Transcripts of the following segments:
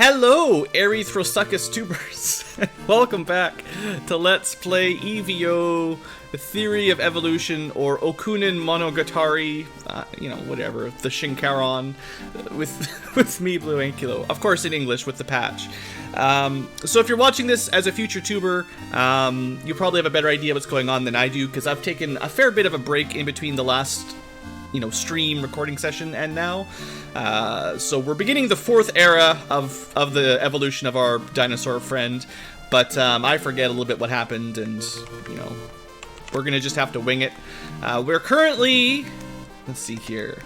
Hello, Erythrosuchus tubers! Welcome back to Let's Play E.V.O, the Theory of Evolution, or Okunin Monogatari, whatever, the Shinkaron, with me, BlueAnkylo. Of course in English with the patch. So if you're watching this as a future tuber, you probably have a better idea what's going on than I do, because I've taken a fair bit of a break in between the last stream recording session and now. So we're beginning the fourth era of the evolution of our dinosaur friend, but I forget a little bit what happened, and we're gonna just have to wing it. We're currently, let's see here.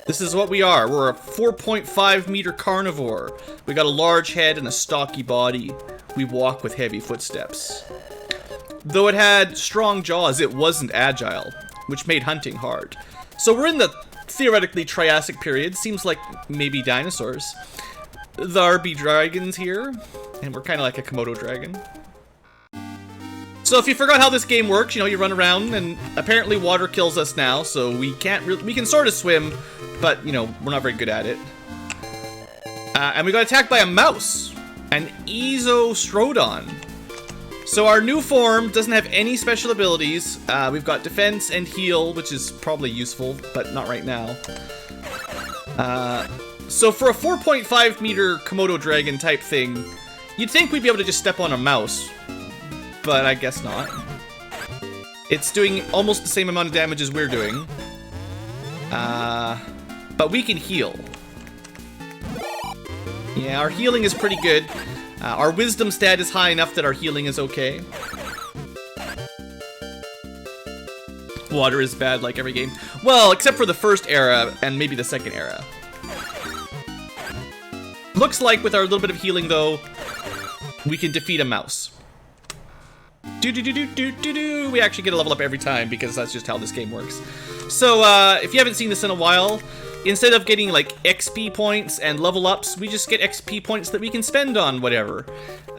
This is what we are. We're a 4.5 meter carnivore. We got a large head and a stocky body. We walk with heavy footsteps. Though it had strong jaws, it wasn't agile, which made hunting hard. So we're in the theoretically Triassic period. Seems like maybe dinosaurs. There be dragons here, and we're kind of like a Komodo dragon. So if you forgot how this game works, you run around, and apparently water kills us now, so we can sort of swim, but we're not very good at it. And we got attacked by a mouse, an Esostrodon. So our new form doesn't have any special abilities. We've got defense and heal, which is probably useful, but not right now. So for a 4.5 meter Komodo dragon type thing, you'd think we'd be able to just step on a mouse, but I guess not. It's doing almost the same amount of damage as we're doing. But we can heal. Yeah, our healing is pretty good. Our wisdom stat is high enough that our healing is okay. Water is bad like every game. Well, except for the first era and maybe the second era. Looks like with our little bit of healing though, we can defeat a mouse. Do-do-do-do-do-do-do. We actually get a level up every time because that's just how this game works. So, if you haven't seen this in a while, instead of getting like XP points and level ups, we just get XP points that we can spend on whatever.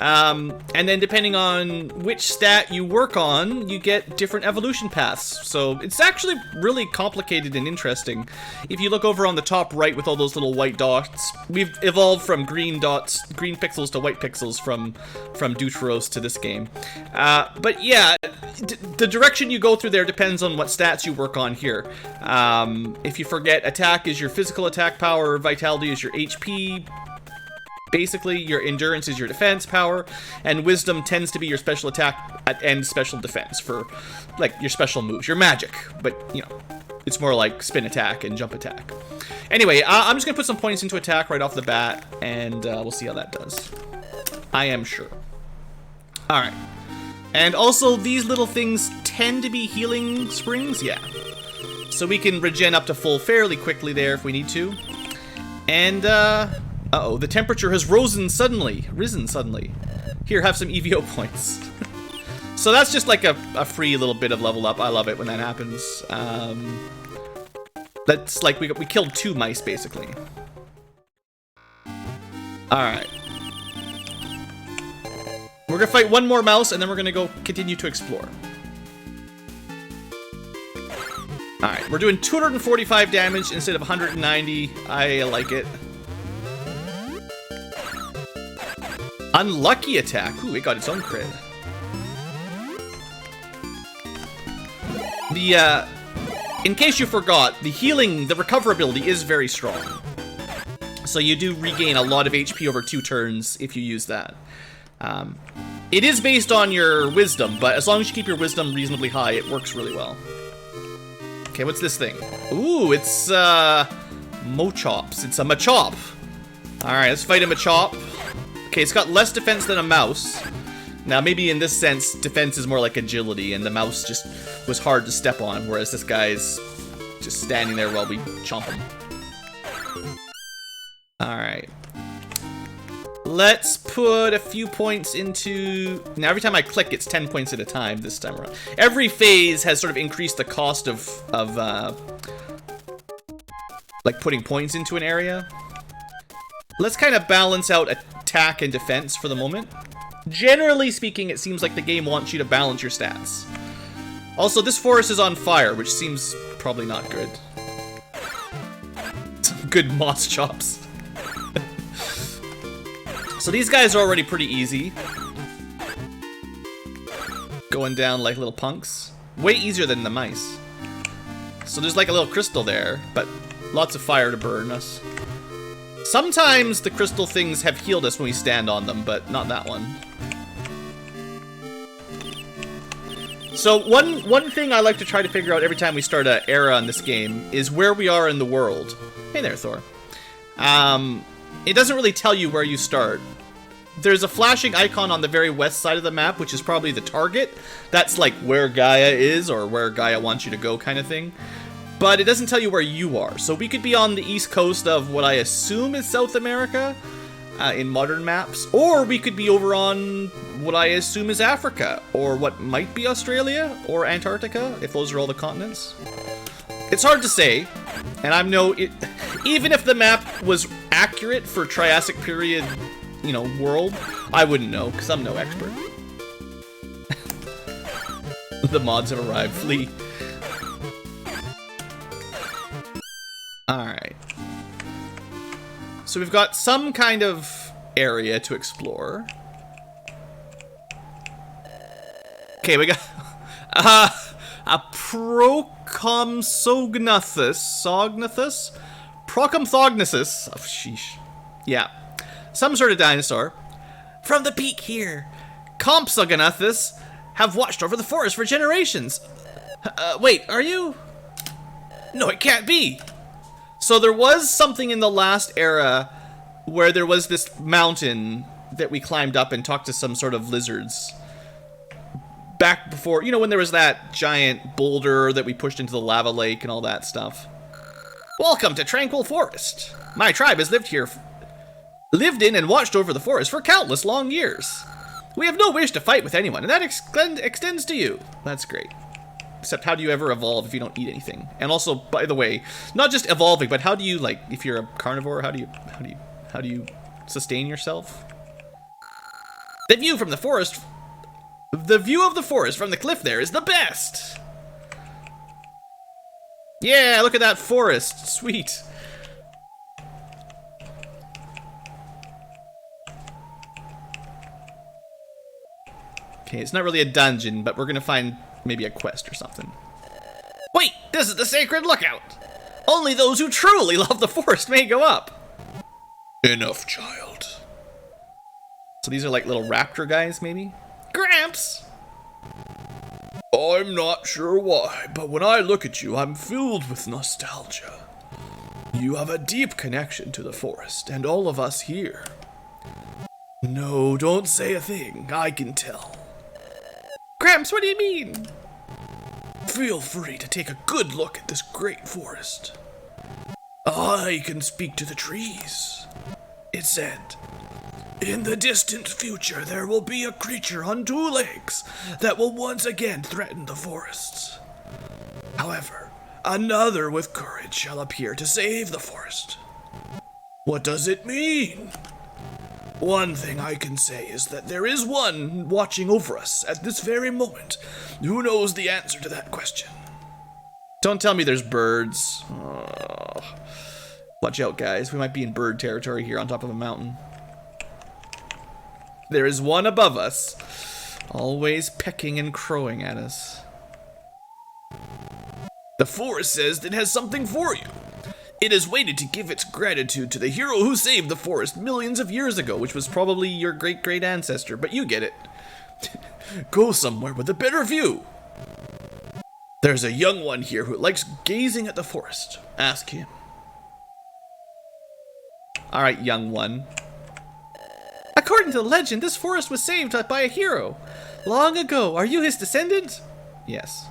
And then depending on which stat you work on, you get different evolution paths. So it's actually really complicated and interesting. If you look over on the top right with all those little white dots, we've evolved from green pixels to white pixels from Deuteros to this game. But yeah, the direction you go through there depends on what stats you work on here. If you forget, attack is your physical attack power, vitality is your HP, basically your endurance is your defense power, and wisdom tends to be your special attack and special defense for like your special moves, your magic, but it's more like spin attack and jump attack. Anyway, I'm just gonna put some points into attack right off the bat, and we'll see how that does. I am sure. Alright. And also, these little things tend to be healing springs, yeah. So we can regen up to full fairly quickly there if we need to. And, uh-oh, the temperature has risen suddenly. Here, have some E.V.O points. So that's just like a free little bit of level up. I love it when that happens. That's like, we killed 2 mice, basically. Alright. We're gonna fight one more mouse, and then we're gonna go continue to explore. Alright, we're doing 245 damage instead of 190. I like it. Unlucky attack. Ooh, it got its own crit. In case you forgot, the recoverability is very strong. So you do regain a lot of HP over 2 turns if you use that. It is based on your wisdom, but as long as you keep your wisdom reasonably high, it works really well. Okay, what's this thing? Ooh, it's, Machops. It's a Machop. Alright, let's fight a Machop. Okay, it's got less defense than a mouse. Now, maybe in this sense, defense is more like agility, and the mouse just was hard to step on, whereas this guy's just standing there while we chomp him. Alright. Let's put a few points into... Now, every time I click, it's 10 points at a time this time around. Every phase has sort of increased the cost of like, putting points into an area. Let's kind of balance out attack and defense for the moment. Generally speaking, it seems like the game wants you to balance your stats. Also, this forest is on fire, which seems probably not good. Some good moss chops. So these guys are already pretty easy. Going down like little punks. Way easier than the mice. So there's like a little crystal there, but lots of fire to burn us. Sometimes the crystal things have healed us when we stand on them, but not that one. So one thing I like to try to figure out every time we start an era in this game is where we are in the world. Hey there, Thor. It doesn't really tell you where you start. There's a flashing icon on the very west side of the map, which is probably the target. That's like where Gaia is, or where Gaia wants you to go kind of thing. But it doesn't tell you where you are. So we could be on the east coast of what I assume is South America, in modern maps. Or we could be over on what I assume is Africa, or what might be Australia, or Antarctica, if those are all the continents. It's hard to say, and even if the map was accurate for Triassic period, you know, world, I wouldn't know, because I'm no expert. The mods have arrived. Flee. Alright. So we've got some kind of area to explore. Okay, we got a Procum Sognothus? Procum Sognothus. Oh, sheesh. Yeah. Some sort of dinosaur. From the peak here, Sognothus have watched over the forest for generations. Wait, are you? No, it can't be. So there was something in the last era where there was this mountain that we climbed up and talked to some sort of lizards. Back before, you know, when there was that giant boulder that we pushed into the lava lake and all that stuff. Welcome to Tranquil Forest. My tribe has lived in and watched over the forest for countless long years. We have no wish to fight with anyone, and that extends to you. That's great. Except, how do you ever evolve if you don't eat anything? And also, by the way, not just evolving, but how do you, like, if you're a carnivore, how do you sustain yourself? The view of the forest from the cliff there is the best. Yeah, look at that forest. Sweet. Okay, it's not really a dungeon, but we're gonna find maybe a quest or something. Wait, this is the sacred lookout. Only those who truly love the forest may go up. Enough, child. So these are like little raptor guys, maybe? Gramps! I'm not sure why, but when I look at you, I'm filled with nostalgia. You have a deep connection to the forest, and all of us here. No, don't say a thing. I can tell. Gramps, what do you mean? Feel free to take a good look at this great forest. I can speak to the trees. It said, in the distant future, there will be a creature on 2 legs that will once again threaten the forests. However, another with courage shall appear to save the forest. What does it mean? One thing I can say is that there is one watching over us at this very moment who knows the answer to that question. Don't tell me there's birds. Oh. Watch out, guys. We might be in bird territory here on top of a mountain. There is one above us, always pecking and crowing at us. The forest says that it has something for you. It has waited to give its gratitude to the hero who saved the forest millions of years ago, which was probably your great-great ancestor, but you get it. Go somewhere with a better view. There's a young one here who likes gazing at the forest. Ask him. Alright, young one. According to the legend, this forest was saved by a hero long ago. Are you his descendant? Yes.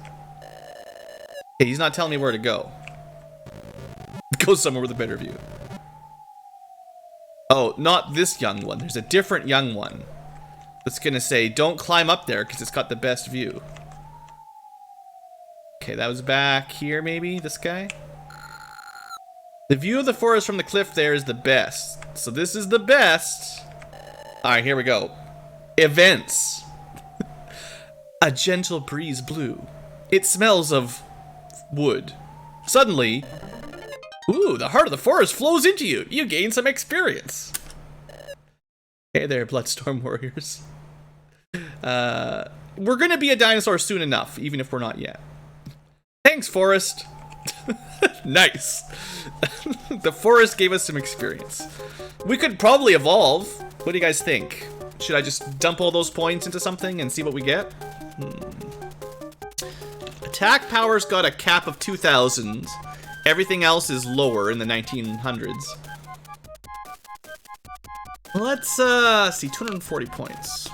Okay, he's not telling me where to go. Go somewhere with a better view. Oh, not this young one. There's a different young one that's gonna say, don't climb up there because it's got the best view. Okay, that was back here, maybe? This guy? The view of the forest from the cliff there is the best. So this is the best. Alright, here we go. Events. A gentle breeze blew. It smells of wood. Suddenly, ooh, the heart of the forest flows into you. You gain some experience. Hey there, Bloodstorm Warriors. We're gonna be a dinosaur soon enough, even if we're not yet. Thanks, Forest. Nice. The forest gave us some experience. We could probably evolve. What do you guys think? Should I just dump all those points into something and see what we get? Attack power's got a cap of 2,000. Everything else is lower in the 1900s. Let's see, 240 points.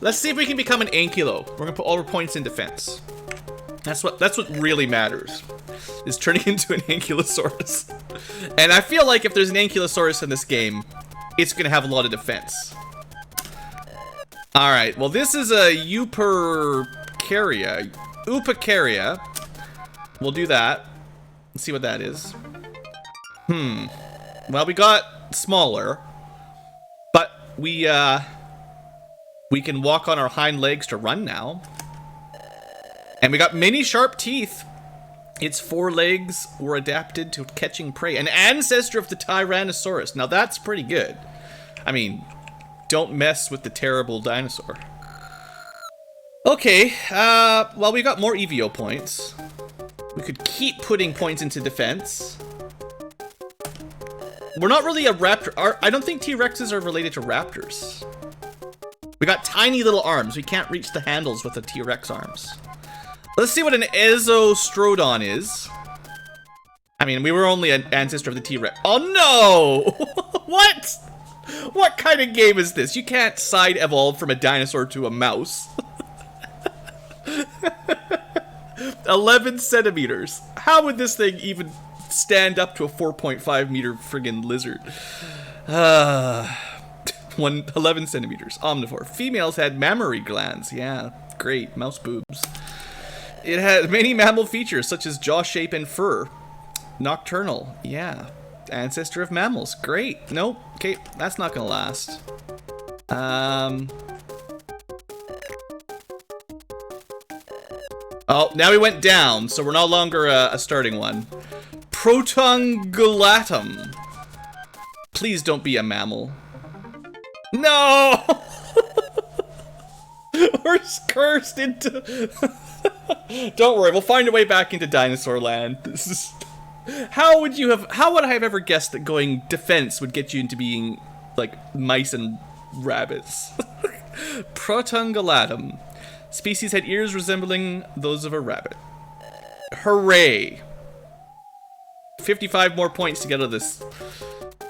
Let's see if we can become an Ankylo. We're gonna put all our points in defense. That's what really matters, is turning into an Ankylosaurus. And I feel like if there's an Ankylosaurus in this game, it's gonna have a lot of defense. Alright, well this is a Upacaria. We'll do that. Let's see what that is. Well, we got smaller, but we can walk on our hind legs to run now. And we got many sharp teeth. Its forelegs were adapted to catching prey. An ancestor of the Tyrannosaurus. Now that's pretty good. I mean, don't mess with the terrible dinosaur. Okay, well, we got more E.V.O points. We could keep putting points into defense. We're not really a raptor. I don't think T-Rexes are related to raptors. We got tiny little arms. We can't reach the handles with the T-Rex arms. Let's see what an Exostrodon is. I mean, we were only an ancestor of the T-Rex. Oh no! What? What kind of game is this? You can't side evolve from a dinosaur to a mouse. 11 centimeters. How would this thing even stand up to a 4.5 meter friggin' lizard? 11 centimeters. Omnivore. Females had mammary glands. Yeah, great. Mouse boobs. It had many mammal features such as jaw shape and fur. Nocturnal. Yeah. Ancestor of mammals. Great. Nope. Okay, that's not gonna last. Oh, now we went down, so we're no longer a starting one. Protungulatum. Please don't be a mammal. No! We're cursed into... Don't worry, we'll find a way back into dinosaur land. This is... How would I have ever guessed that going defense would get you into being, like, mice and rabbits? Protungulatum. Species had ears resembling those of a rabbit. Hooray! 55 more points to get out of this.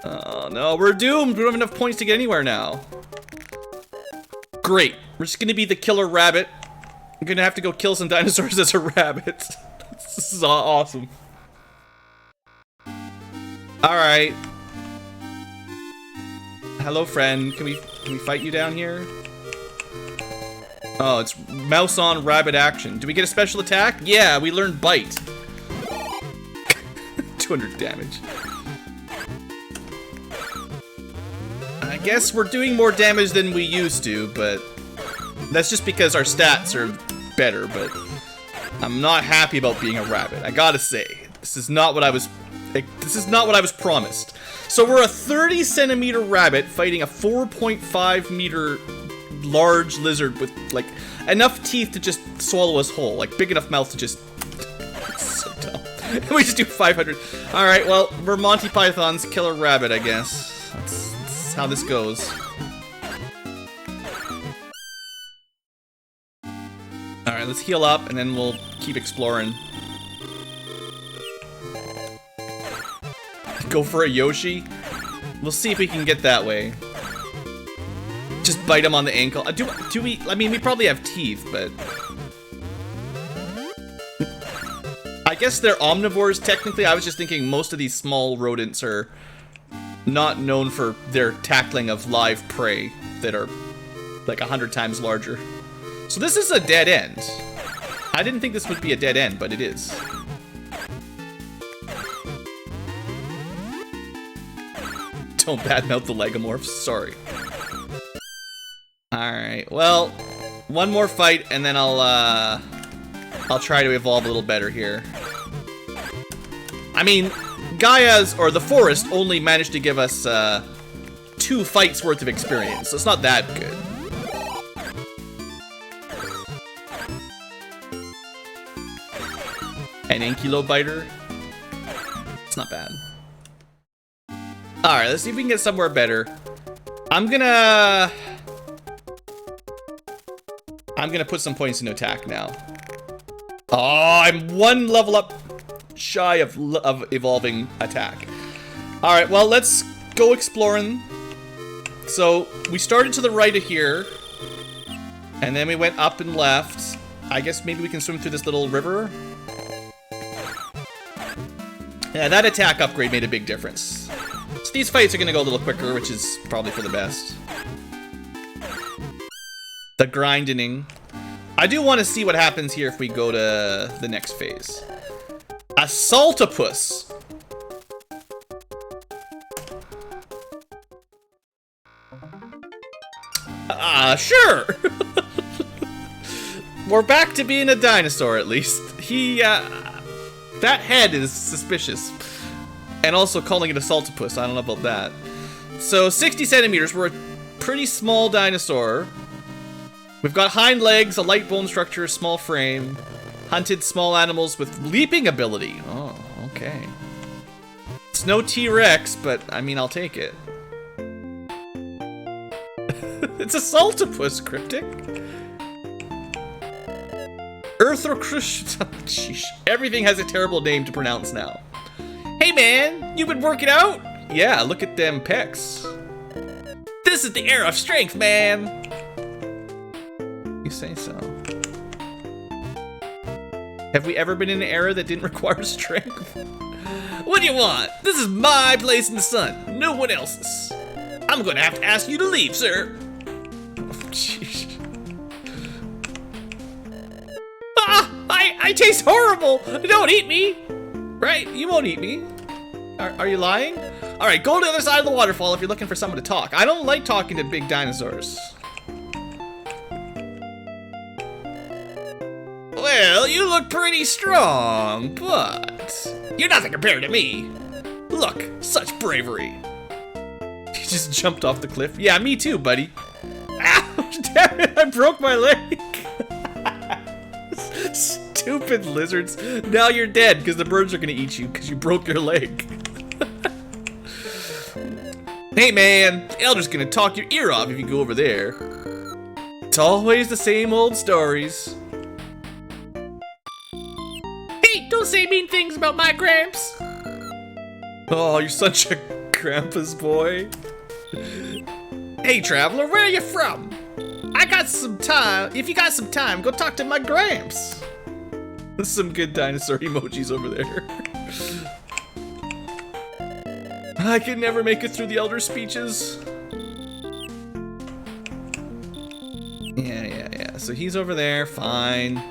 Oh no, we're doomed! We don't have enough points to get anywhere now. Great. We're just gonna be the killer rabbit. I'm gonna have to go kill some dinosaurs as a rabbit. This is awesome. Alright. Hello, friend. Can we fight you down here? Oh, it's mouse on rabbit action. Do we get a special attack? Yeah, we learned bite. 200 damage. I guess we're doing more damage than we used to, but that's just because our stats are better, but I'm not happy about being a rabbit. I gotta say, this is not what I was promised. So we're a 30 centimeter rabbit fighting a 4.5 meter large lizard with like enough teeth to just swallow us whole, like big enough mouth to just... It's so dumb. We just do 500. Alright, well, we're Monty Python's killer rabbit, I guess. That's how this goes. Alright, let's heal up and then we'll keep exploring. Go for a Yoshi. We'll see if we can get that way. Just bite him on the ankle. Do we? I mean, we probably have teeth, but I guess they're omnivores technically. I was just thinking most of these small rodents are not known for their tackling of live prey that are like 100 times larger. So this is a dead end. I didn't think this would be a dead end, but it is. Don't badmouth the Legomorphs. Sorry. Alright, well, one more fight and then I'll try to evolve a little better here. I mean, Gaia's, or the forest, only managed to give us 2 2 fights worth of experience, so it's not that good. An Ankylo biter. It's not bad. Alright, let's see if we can get somewhere better. I'm gonna put some points into attack now. Oh, I'm 1 level up shy of evolving attack. Alright, well, let's go exploring. So, we started to the right of here. And then we went up and left. I guess maybe we can swim through this little river. Yeah, that attack upgrade made a big difference. So these fights are gonna go a little quicker, which is probably for the best. The grinding. I do want to see what happens here if we go to the next phase. Assaultopus. Sure. We're back to being a dinosaur, at least. That head is suspicious. And also calling it Assaultopus, I don't know about that. So, 60 centimeters, we're a pretty small dinosaur. We've got hind legs, a light bone structure, small frame. Hunted small animals with leaping ability. Oh, okay. It's no T-Rex, but, I mean, I'll take it. It's Assaultopus, Cryptic. Sheesh. Everything has a terrible name to pronounce now. Hey man, you been working out? Yeah, look at them pecs. This is the era of strength, man. You say so. Have we ever been in an era that didn't require strength? What do you want? This is my place in the sun, no one else's. I'm gonna have to ask you to leave, sir. Oh, jeez. I taste horrible! Don't eat me! Right? You won't eat me. Are you lying? Alright, go to the other side of the waterfall if you're looking for someone to talk. I don't like talking to big dinosaurs. Well, you look pretty strong, but you're nothing compared to me. Look, such bravery. He just jumped off the cliff. Yeah, me too, buddy. Ouch, damn it, I broke my leg. Stupid lizards. Now you're dead because the birds are gonna eat you because you broke your leg. Hey man, the elder's gonna talk your ear off if you go over there. It's always the same old stories. Hey, don't say mean things about my gramps. Oh, you're such a grandpa's boy. Hey traveler, where are you from? I got some time. If you got some time, go talk to my gramps. There's some good dinosaur emojis over there. I can never make it through the elder speeches. Yeah. So he's over there, fine.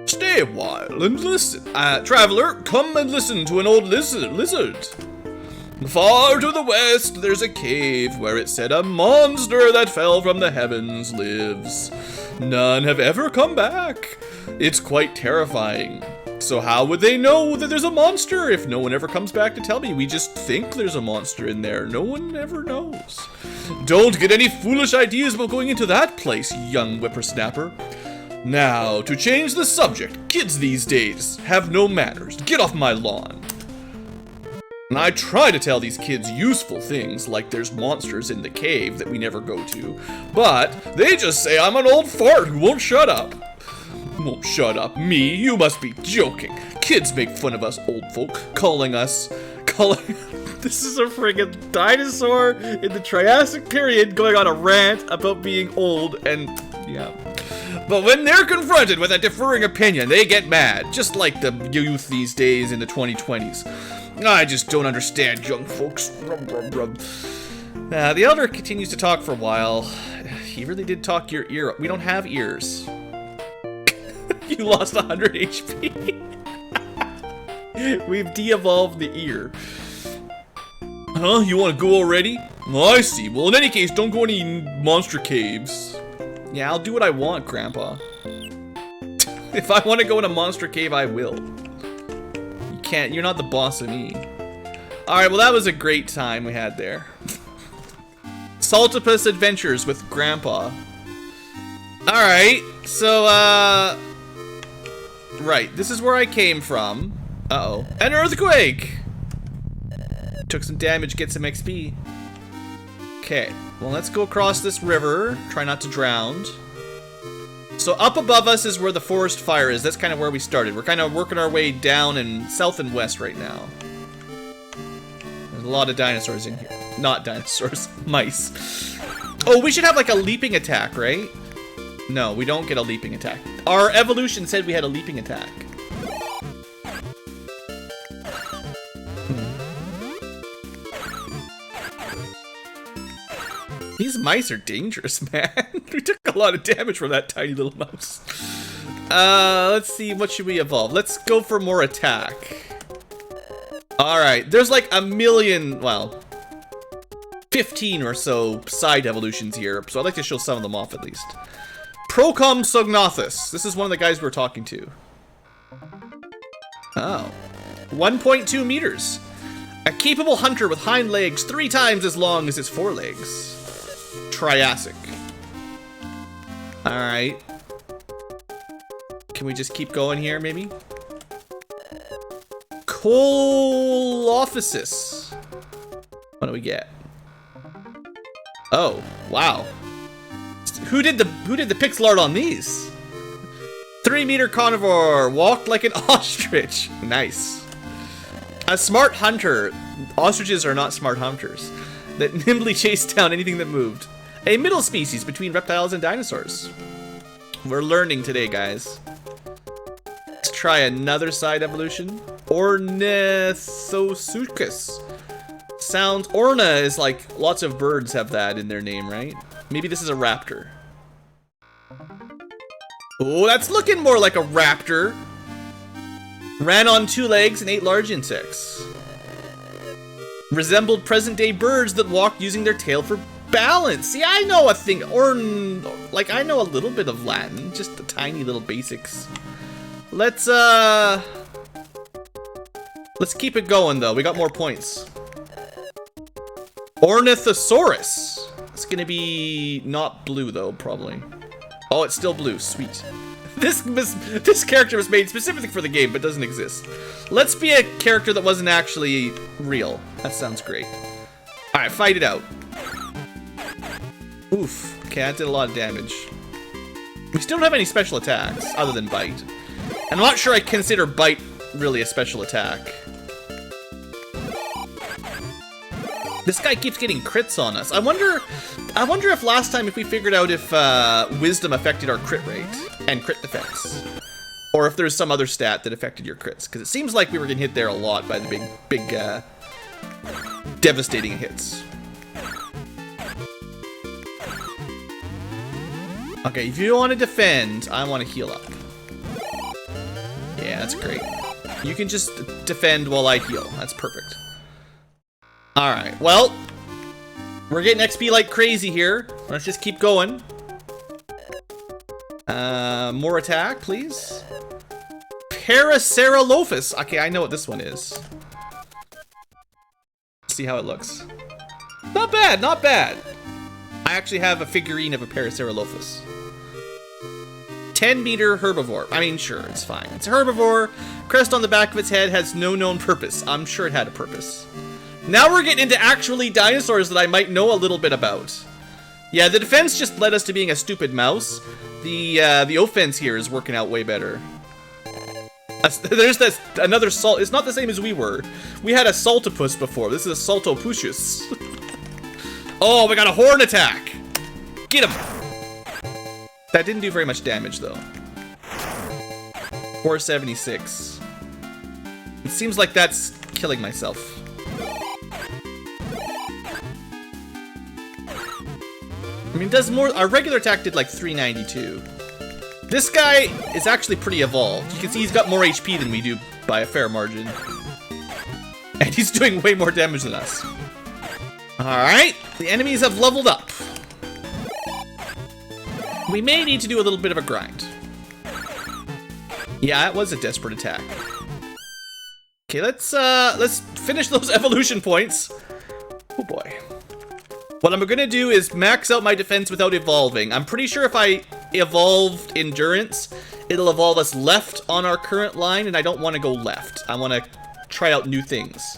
Stay a while and listen. Traveler, come and listen to an old lizard. Far to the west, there's a cave where it said a monster that fell from the heavens lives. None have ever come back. It's quite terrifying. So how would they know that there's a monster if no one ever comes back to tell me? We just think there's a monster in there. No one ever knows. Don't get any foolish ideas about going into that place, young whippersnapper. Now, to change the subject, kids these days have no manners. Get off my lawn. And I try to tell these kids useful things, like there's monsters in the cave that we never go to, but they just say I'm an old fart who won't shut up. Won't shut up, me? You must be joking. Kids make fun of us old folk, calling This is a friggin' dinosaur in the Triassic period going on a rant about being old and, yeah. But when they're confronted with a differing opinion, they get mad, just like the youth these days in the 2020s. I just don't understand young folks. The elder continues to talk for a while. He really did talk your ear up. We don't have ears. You lost 100 HP. We've de-evolved the ear. Huh? You want to go already? Oh, I see. Well, in any case, don't go any monster caves. Yeah, I'll do what I want, Grandpa. If I want to go in a monster cave, I will. You can't. You're not the boss of me. Alright, well, that was a great time we had there. Saltopus Adventures with Grandpa. Alright, so, right, this is where I came from. Uh-oh. An earthquake! Took some damage, get some XP. Okay, well, let's go across this river. Try not to drown. So up above us is where the forest fire is. That's kind of where we started. We're kind of working our way down and south and west right now. There's a lot of dinosaurs in here. Not dinosaurs, mice. Oh, we should have like a leaping attack, right? No, we don't get a leaping attack. Our evolution said we had a leaping attack. These mice are dangerous, man. We took a lot of damage from that tiny little mouse. Let's see, what should we evolve? Let's go for more attack. Alright, there's like a million, well, 15 or so side evolutions here, so I'd like to show some of them off at least. Procum Sognothus. This is one of the guys we're talking to. Oh. 1.2 meters. A capable hunter with hind legs 3 times as long as his forelegs. Triassic. Alright. Can we just keep going here, maybe? Colophysis. What do we get? Oh, wow. Who did the pixel art on these? 3-meter carnivore, walked like an ostrich. Nice. A smart hunter. Ostriches are not smart hunters. That nimbly chased down anything that moved. A middle species between reptiles and dinosaurs. We're learning today, guys. Let's try another side evolution. Ornithosuchus. Sounds, Orna is like, lots of birds have that in their name, right? Maybe this is a raptor. Oh, that's looking more like a raptor. Ran on 2 legs and ate large insects. Resembled present-day birds that walk using their tail for balance. See, I know a thing, like, I know a little bit of Latin, just the tiny little basics. Let's keep it going, though. We got more points. Ornithosaurus. It's gonna be not blue, though, probably. Oh, it's still blue. Sweet. This character was made specifically for the game, but doesn't exist. Let's be a character that wasn't actually real. That sounds great. Alright, fight it out. Oof. Okay, that did a lot of damage. We still don't have any special attacks, other than Bite. I'm not sure I consider Bite really a special attack. This guy keeps getting crits on us. I wonder if last time if we figured out if Wisdom affected our crit rate and crit defense. Or if there's some other stat that affected your crits. Because it seems like we were getting hit there a lot by the big devastating hits. Okay, if you want to defend, I want to heal up. Yeah, that's great. You can just defend while I heal. That's perfect. Alright, well, we're getting XP like crazy here. Let's just keep going. More attack, please. Paraceralophus. Okay, I know what this one is. Let's see how it looks. Not bad, not bad. I actually have a figurine of a Paraceralophus. 10-meter herbivore. I mean, sure, it's fine. It's a herbivore. Crest on the back of its head has no known purpose. I'm sure it had a purpose. Now we're getting into actually dinosaurs that I might know a little bit about. Yeah, the defense just led us to being a stupid mouse. The offense here is working out way better. There's this another salt. It's not the same as we were. We had a saltopus before. This is a saltopusius. Oh, we got a horn attack. Get him. That didn't do very much damage though. 476. It seems like that's killing myself. I mean, it does more. Our regular attack did like 392. This guy is actually pretty evolved. You can see he's got more HP than we do by a fair margin. And he's doing way more damage than us. Alright, the enemies have leveled up. We may need to do a little bit of a grind. Yeah, it was a desperate attack. Okay, let's finish those evolution points. Oh boy. What I'm gonna do is max out my defense without evolving. I'm pretty sure if I evolved endurance, it'll evolve us left on our current line, and I don't want to go left. I want to try out new things.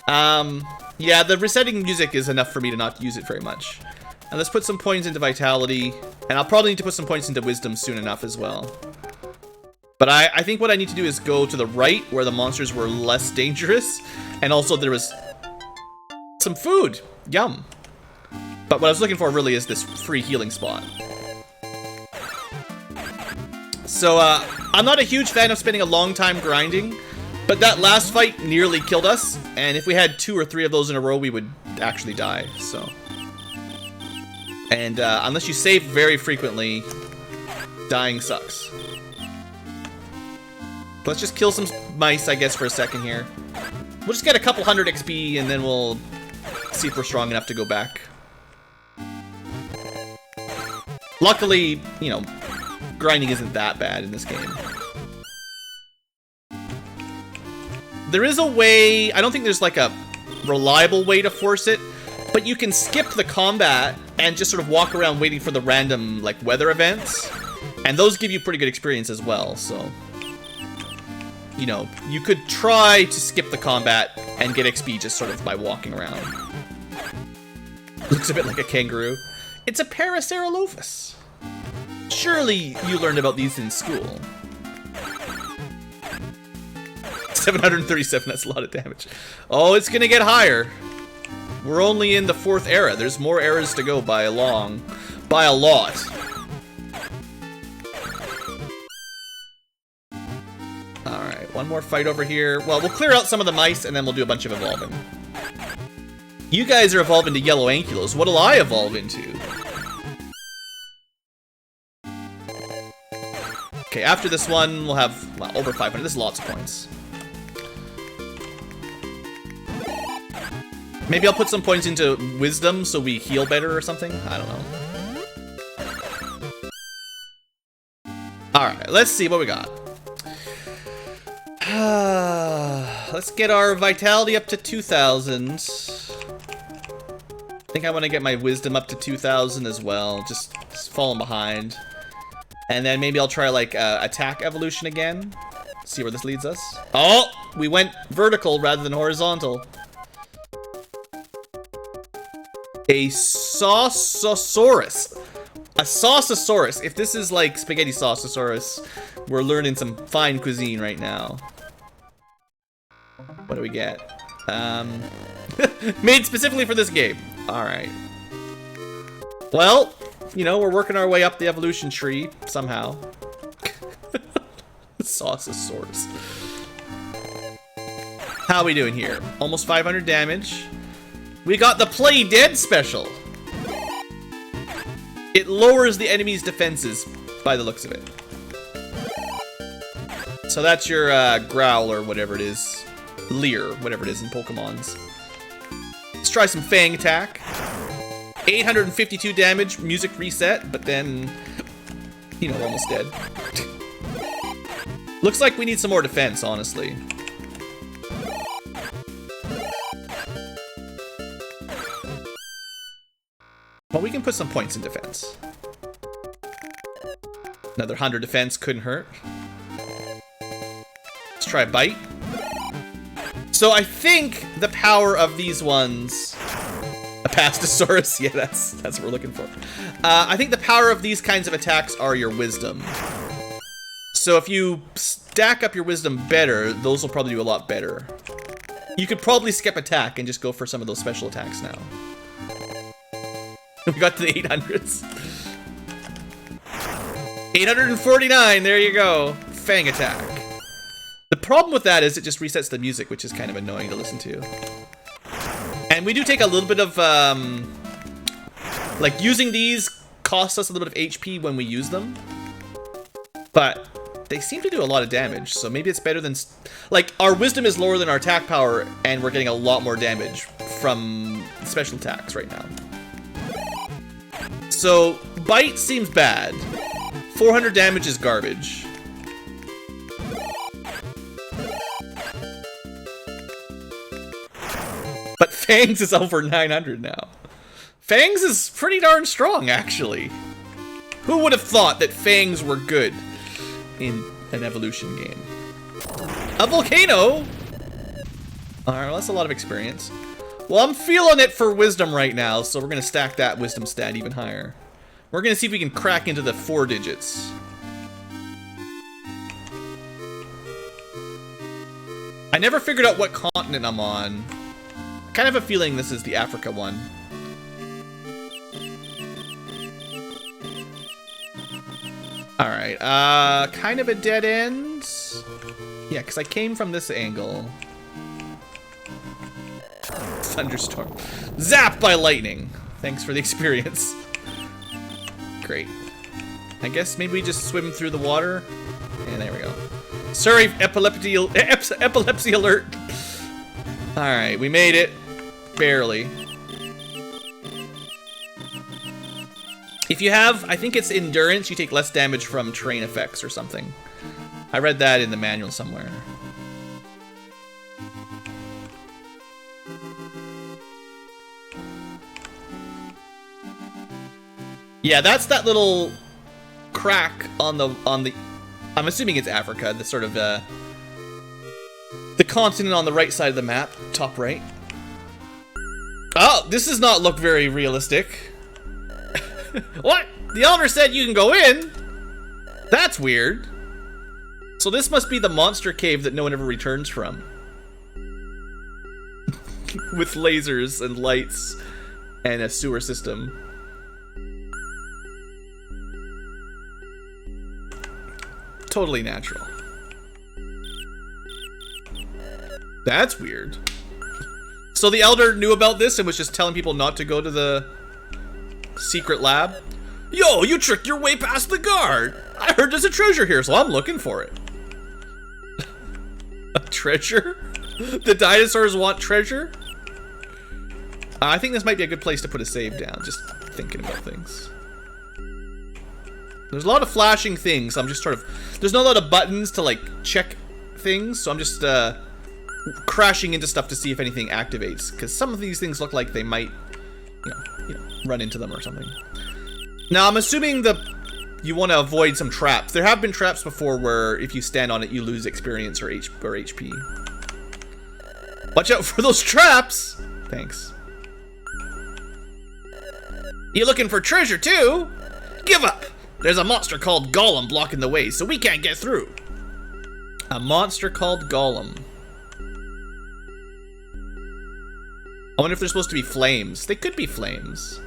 Yeah, the resetting music is enough for me to not use it very much. And let's put some points into vitality, and I'll probably need to put some points into wisdom soon enough as well. But I think what I need to do is go to the right, where the monsters were less dangerous, and also there was some food. Yum. But what I was looking for really is this free healing spot. So, I'm not a huge fan of spending a long time grinding, but that last fight nearly killed us, and if we had 2 or 3 of those in a row, we would actually die, so. And, unless you save very frequently, dying sucks. Let's just kill some mice, I guess, for a second here. We'll just get a couple hundred XP, and then we'll see if we're strong enough to go back. Luckily, you know, grinding isn't that bad in this game. There is a way, I don't think there's like a reliable way to force it, but you can skip the combat and just sort of walk around waiting for the random, like, weather events. And those give you pretty good experience as well, so. You know, you could try to skip the combat and get XP just sort of by walking around. Looks a bit like a kangaroo. It's a Paraceralophus. Surely you learned about these in school. 737, that's a lot of damage. Oh, it's gonna get higher. We're only in the 4th era. There's more eras to go by a lot. Alright, one more fight over here. Well, we'll clear out some of the mice and then we'll do a bunch of evolving. You guys are evolving to yellow ankylos. What'll I evolve into? Okay, after this one, we'll have, well, over 500. This is lots of points. Maybe I'll put some points into wisdom so we heal better or something? I don't know. Alright, let's see what we got. Let's get our vitality up to 2,000. I think I want to get my wisdom up to 2,000 as well. Just falling behind. And then maybe I'll try, like, attack evolution again. See where this leads us. Oh! We went vertical rather than horizontal. A Sausosaurus. A Sausosaurus. If this is like Spaghetti Sausosaurus, we're learning some fine cuisine right now. What do we get? Made specifically for this game. Alright. Well, you know, we're working our way up the evolution tree somehow. Sausosaurus. How are we doing here? Almost 500 damage. We got the Play Dead special. It lowers the enemy's defenses by the looks of it. So that's your growl or whatever it is. Leer, whatever it is in Pokemon's. Let's try some Fang Attack. 852 damage, music reset, but then, you know, almost dead. Looks like we need some more defense, honestly. Well, we can put some points in defense. Another 100 defense couldn't hurt. Let's try Bite. So I think the power of these ones... A Pastosaurus? Yeah, that's what we're looking for. I think the power of these kinds of attacks are your wisdom. So if you stack up your wisdom better, those will probably do a lot better. You could probably skip attack and just go for some of those special attacks now. We got to the 800s. 849, there you go. Fang Attack. The problem with that is it just resets the music, which is kind of annoying to listen to. And we do take a little bit of, like, using these costs us a little bit of HP when we use them. But they seem to do a lot of damage, so maybe it's better than... Like, our wisdom is lower than our attack power, and we're getting a lot more damage from special attacks right now. So, Bite seems bad. 400 damage is garbage. But Fangs is over 900 now. Fangs is pretty darn strong, actually. Who would have thought that Fangs were good in an evolution game? A volcano? Alright, well, that's a lot of experience. Well, I'm feeling it for wisdom right now, so we're gonna stack that wisdom stat even higher. We're gonna see if we can crack into the 4 digits. I never figured out what continent I'm on. I kind of have a feeling this is the Africa one. Alright, kind of a dead end. Yeah, because I came from this angle. Thunderstorm. Zapped by lightning. Thanks for the experience. Great. I guess maybe we just swim through the water. And there we go. Sorry, epilepsy alert. Alright, we made it. Barely. If you have, I think it's endurance, you take less damage from terrain effects or something. I read that in the manual somewhere. Yeah, that's that little crack on the I'm assuming it's Africa, the sort of the continent on the right side of the map, top right. Oh, this does not look very realistic. What? The elder said you can go in? That's weird. So this must be the monster cave that no one ever returns from. With lasers and lights and a sewer system. Totally natural. That's weird. So the elder knew about this and was just telling people not to go to the secret lab? Yo, you tricked your way past the guard! I heard there's a treasure here, so I'm looking for it. A treasure? The dinosaurs want treasure? I think this might be a good place to put a save down, just thinking about things. There's a lot of flashing things, I'm just sort of... There's not a lot of buttons to, like, check things, so I'm just, crashing into stuff to see if anything activates, because some of these things look like they might, you know, run into them or something. Now, I'm assuming you want to avoid some traps. There have been traps before where if you stand on it, you lose experience or HP. Watch out for those traps! Thanks. You looking for treasure too? Give up! There's a monster called Golem blocking the way, so we can't get through. A monster called Golem. I wonder if they're supposed to be flames. They could be flames.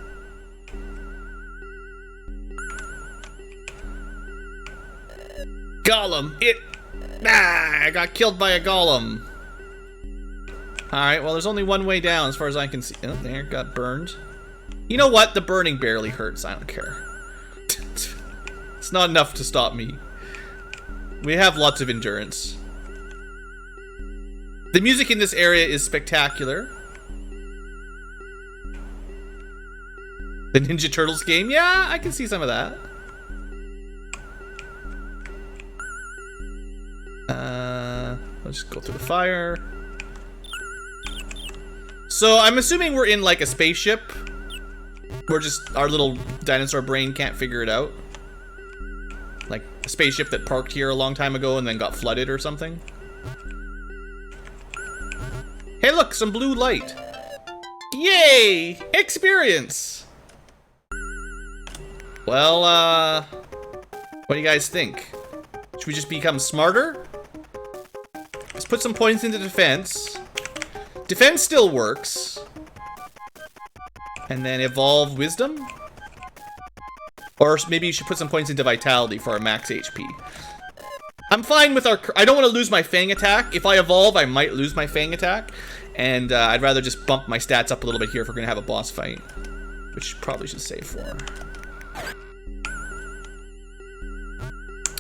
Golem! I got killed by a golem. Alright, well there's only one way down as far as I can see. Oh, there, got burned. You know what? The burning barely hurts. I don't care. It's not enough to stop me. We have lots of endurance. The music in this area is spectacular. The Ninja Turtles game? Yeah, I can see some of that. Let's just go through the fire. So I'm assuming we're in like a spaceship. We're just, our little dinosaur brain can't figure it out. Like a spaceship that parked here a long time ago and then got flooded or something. Hey look, some blue light. Yay! Experience! Well, what do you guys think? Should we just become smarter? Let's put some points into defense. Defense still works. And then evolve wisdom? Or maybe you should put some points into vitality for our max HP. I'm fine with our... I don't want to lose my Fang Attack. If I evolve, I might lose my Fang Attack. And I'd rather just bump my stats up a little bit here if we're going to have a boss fight. Which probably should save for.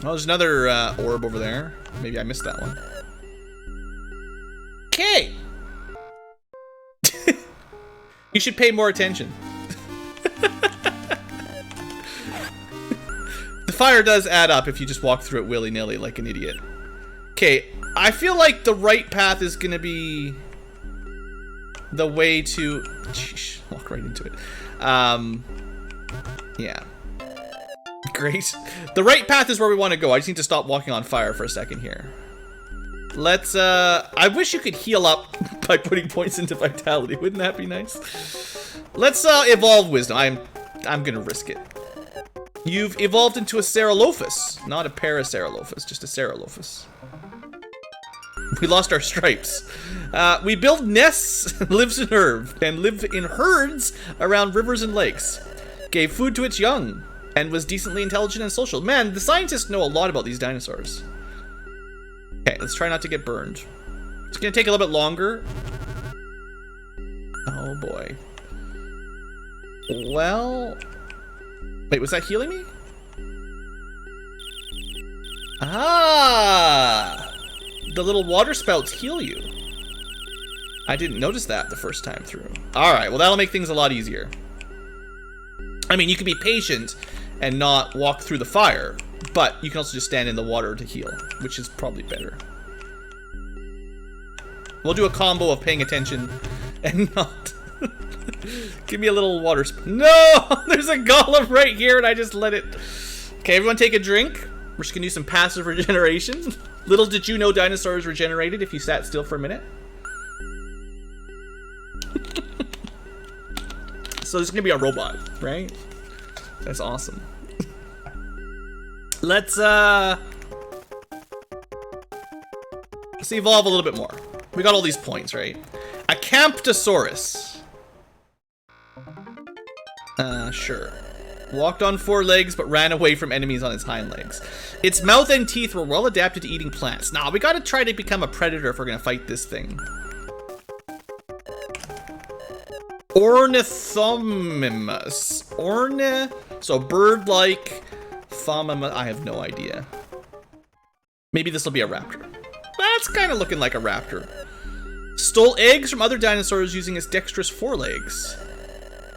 Oh, there's another orb over there. Maybe I missed that one. Okay! You should pay more attention. The fire does add up if you just walk through it willy-nilly like an idiot. Okay, I feel like the right path is gonna be the way to... Sheesh. Oh, walk right into it. Yeah. Great. The right path is where we want to go. I just need to stop walking on fire for a second here. Let's, I wish you could heal up by putting points into vitality. Wouldn't that be nice? Let's, evolve wisdom. I'm gonna risk it. You've evolved into a Ceralophus. Not a Paraceralophus, just a Ceralophus. We lost our stripes. We build nests, live in herds around rivers and lakes. Gave food to its young, and was decently intelligent and social. Man, the scientists know a lot about these dinosaurs. Okay, let's try not to get burned. It's gonna take a little bit longer. Oh boy. Well... Wait, was that healing me? Ah! The little water spouts heal you. I didn't notice that the first time through. Alright, well that'll make things a lot easier. I mean, you can be patient and not walk through the fire, but you can also just stand in the water to heal, which is probably better. We'll do a combo of paying attention and not. Give me a little water No! There's a golem right here and I just let it. Okay, everyone take a drink. We're just gonna do some passive regeneration. Little did you know dinosaurs regenerated if you sat still for a minute. So there's gonna be a robot, right? That's awesome. Let's evolve a little bit more. We got all these points, right? A Camptosaurus. Sure. Walked on 4 legs, but ran away from enemies on its hind legs. Its mouth and teeth were well adapted to eating plants. Nah, we gotta try to become a predator if we're gonna fight this thing. Ornithomimus. So bird-like. Thomima. I have no idea. Maybe this will be a raptor. That's kind of looking like a raptor. Stole eggs from other dinosaurs using its dexterous forelegs.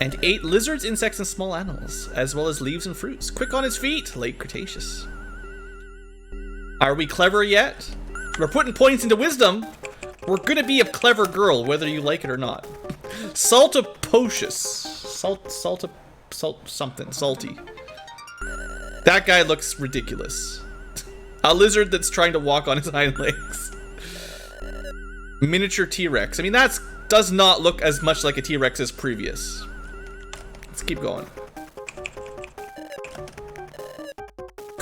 And ate lizards, insects, and small animals, as well as leaves and fruits. Quick on its feet, late Cretaceous. Are we clever yet? We're putting points into wisdom. We're gonna be a clever girl, whether you like it or not. Saltopocious. Salty. That guy looks ridiculous. A lizard that's trying to walk on his hind legs. Miniature T-Rex. I mean, that does not look as much like a T-Rex as previous. Let's keep going.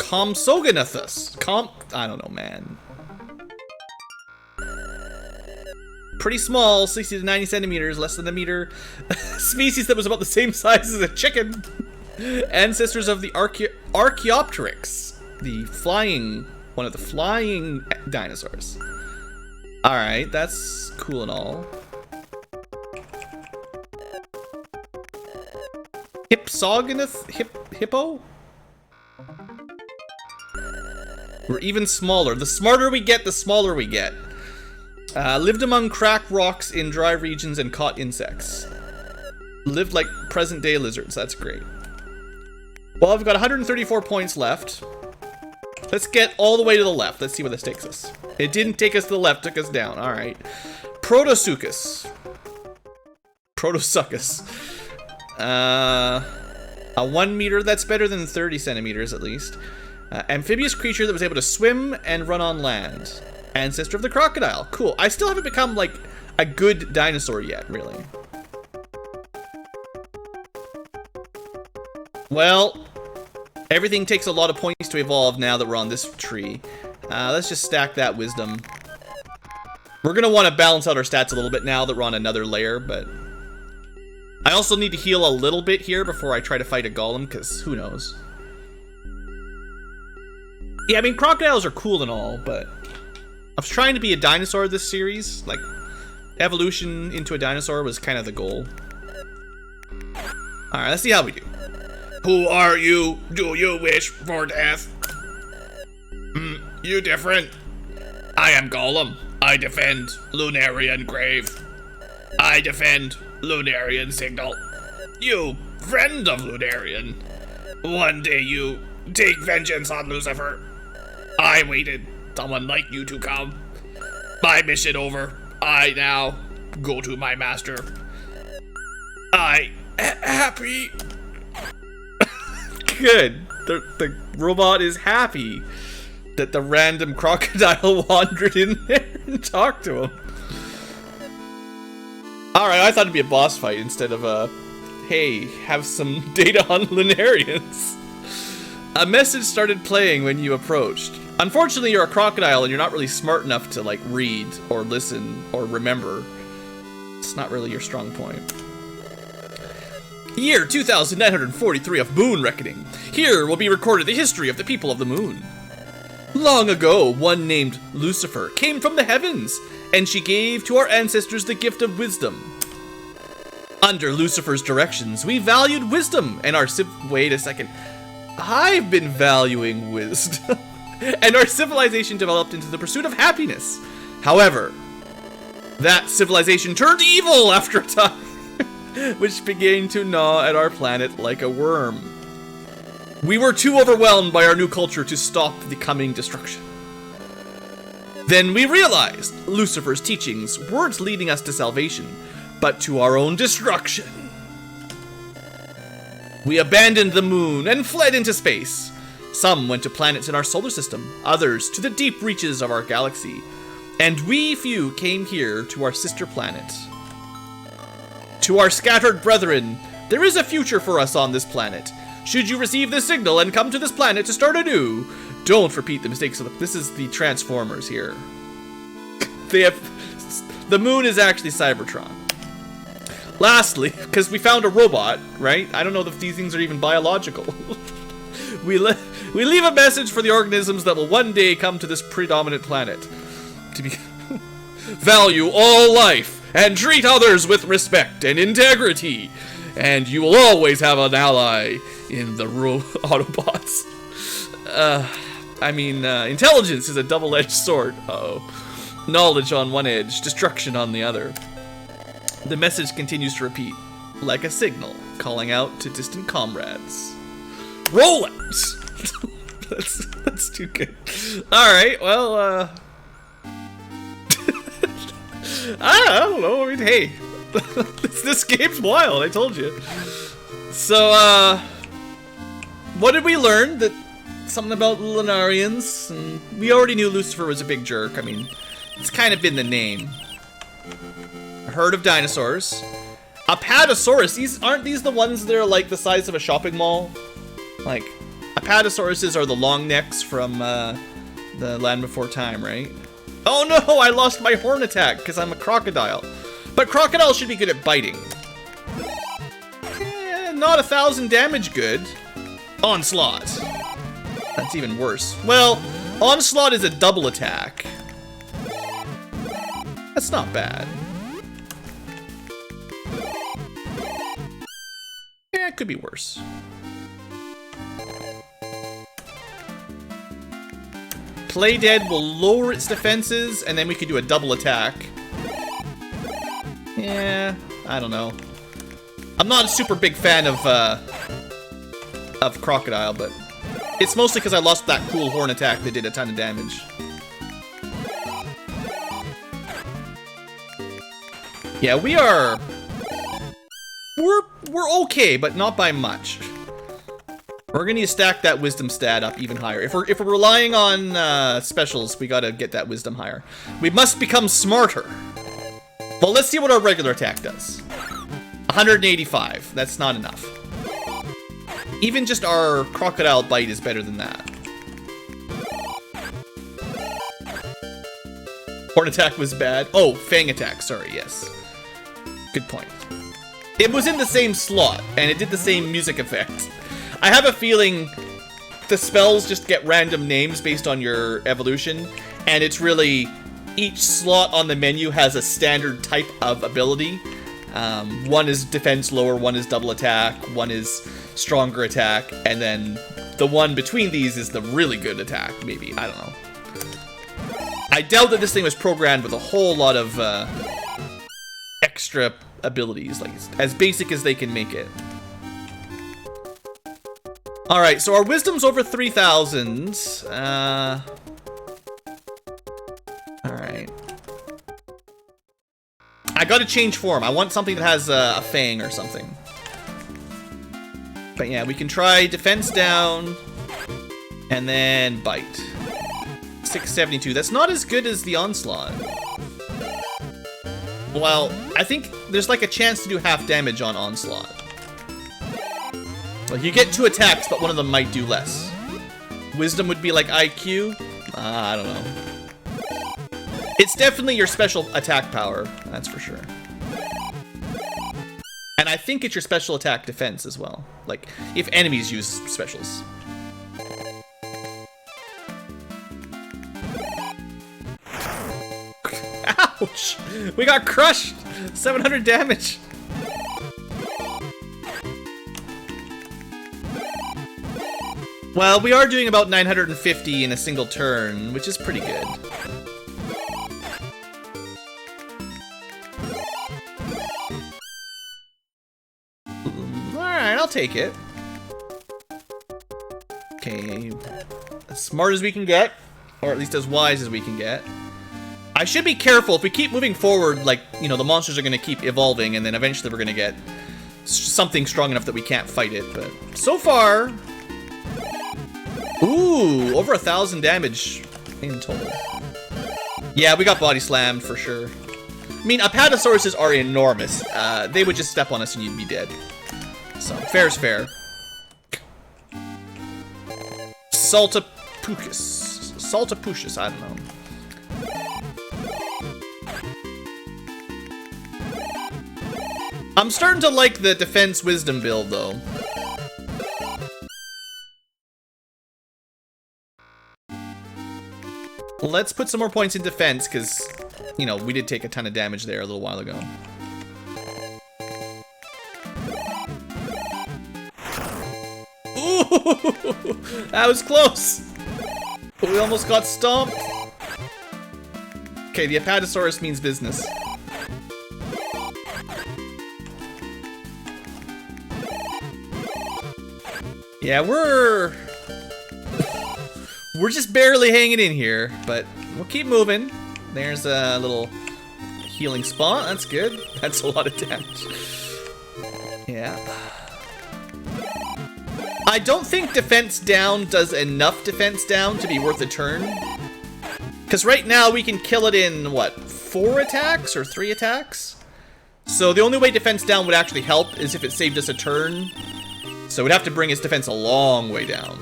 Procum Sognothus. I don't know, man. Pretty small, 60 to 90 centimeters, less than a meter. Species that was about the same size as a chicken. Ancestors of the Archaeopteryx, one of the flying dinosaurs. All right, that's cool and all. Hippo? We're even smaller. The smarter we get, the smaller we get. Lived among cracked rocks in dry regions and caught insects. Lived like present-day lizards. That's great. Well, I've got 134 points left. Let's get all the way to the left. Let's see where this takes us. It didn't take us to the left, took us down. All right. Protosuchus. A 1 meter, that's better than 30 centimeters at least. Amphibious creature that was able to swim and run on land. Ancestor of the crocodile. Cool. I still haven't become like a good dinosaur yet, really. Well, everything takes a lot of points to evolve now that we're on this tree. Let's just stack that wisdom. We're gonna want to balance out our stats a little bit now that we're on another layer, but I also need to heal a little bit here before I try to fight a golem, because who knows. Yeah, I mean, crocodiles are cool and all, but I was trying to be a dinosaur this series. Like, evolution into a dinosaur was kind of the goal. Alright, let's see how we do. Who are you? Do you wish for death? You different? I am Golem. I defend Lunarian grave. I defend Lunarian signal. You, friend of Lunarian. One day you take vengeance on Lucifer. I waited someone like you to come. My mission over. I now go to my master. Happy. Good. The robot is happy that the random crocodile wandered in there and talked to him. Alright, I thought it'd be a boss fight instead of a, hey, have some data on Lunarians. A message started playing when you approached. Unfortunately, you're a crocodile and you're not really smart enough to, like, read or listen or remember. It's not really your strong point. Year 2943 of Moon Reckoning. Here will be recorded the history of the people of the moon. Long ago, one named Lucifer came from the heavens, and she gave to our ancestors the gift of wisdom. Under Lucifer's directions, we valued wisdom, and our wait a second. I've been valuing wisdom. And our civilization developed into the pursuit of happiness. However, that civilization turned evil after a time, which began to gnaw at our planet like a worm. We were too overwhelmed by our new culture to stop the coming destruction. Then we realized Lucifer's teachings weren't leading us to salvation, but to our own destruction. We abandoned the moon and fled into space. Some went to planets in our solar system, others to the deep reaches of our galaxy, and we few came here to our sister planet. To our scattered brethren, there is a future for us on this planet. Should you receive this signal and come to this planet to start anew, don't repeat the mistakes of this is the Transformers here. The moon is actually Cybertron. Lastly, because we found a robot, right? I don't know if these things are even biological. We leave a message for the organisms that will one day come to this predominant planet. To be value all life and treat others with respect and integrity, and you will always have an ally in the Autobots. Intelligence is a double-edged sword. Uh-oh. Knowledge on one edge, destruction on the other. The message continues to repeat, like a signal, calling out to distant comrades. Rollouts! That's too good. Alright, well, I don't know, I mean, hey. This game's wild, I told you. So, what did we learn? That something about Lunarians, and we already knew Lucifer was a big jerk. I mean, it's kind of been the name. A herd of dinosaurs. Apatosaurus, aren't these the ones that are like the size of a shopping mall? Like, Apatosauruses are the long necks from the Land Before Time, right? Oh no, I lost my horn attack because I'm a crocodile. But crocodiles should be good at biting. Not 1,000 damage good. Onslaught. That's even worse. Well, Onslaught is a double attack. That's not bad. Yeah, it could be worse. Play Dead will lower its defenses, and then we could do a double attack. Yeah, I don't know. I'm not a super big fan of Crocodile, but it's mostly because I lost that cool horn attack that did a ton of damage. Yeah, we're okay, but not by much. We're gonna need to stack that wisdom stat up even higher. If we're relying on specials, we gotta get that wisdom higher. We must become smarter. Well, let's see what our regular attack does. 185. That's not enough. Even just our crocodile bite is better than that. Horn attack was bad. Oh, Fang Attack. Sorry, yes. Good point. It was in the same slot, and it did the same music effect. I have a feeling the spells just get random names based on your evolution, and it's really each slot on the menu has a standard type of ability. One is defense lower, one is double attack, one is stronger attack, and then the one between these is the really good attack, maybe. I don't know. I doubt that this thing was programmed with a whole lot of extra abilities, like as basic as they can make it. Alright, so our wisdom's over 3,000. Alright. I gotta change form. I want something that has a fang or something. But yeah, we can try defense down and then bite. 672. That's not as good as the onslaught. Well, I think there's like a chance to do half damage on onslaught. Like you get 2 attacks, but one of them might do less. Wisdom would be like IQ. I don't know. It's definitely your special attack power, that's for sure. And I think it's your special attack defense as well. Like, if enemies use specials. Ouch! We got crushed! 700 damage! Well, we are doing about 950 in a single turn, which is pretty good. Alright, I'll take it. Okay, as smart as we can get, or at least as wise as we can get. I should be careful. If we keep moving forward, like, you know, the monsters are going to keep evolving, and then eventually we're going to get something strong enough that we can't fight it, but so far... Ooh, over 1,000 damage in total. Yeah, we got body slammed for sure. I mean, Apatosauruses are enormous. They would just step on us and you'd be dead. So, fair's fair. Saltapuchus. Saltapuchus, I don't know. I'm starting to like the defense wisdom build, though. Let's put some more points in defense, because, you know, we did take a ton of damage there a little while ago. Ooh! That was close! We almost got stomped. Okay, the Apatosaurus means business. Yeah, we're just barely hanging in here, but we'll keep moving. There's a little healing spot. That's good. That's a lot of damage. Yeah. I don't think defense down does enough defense down to be worth a turn. Because right now we can kill it in, what, 4 attacks or 3 attacks? So the only way defense down would actually help is if it saved us a turn. So we'd have to bring his defense a long way down.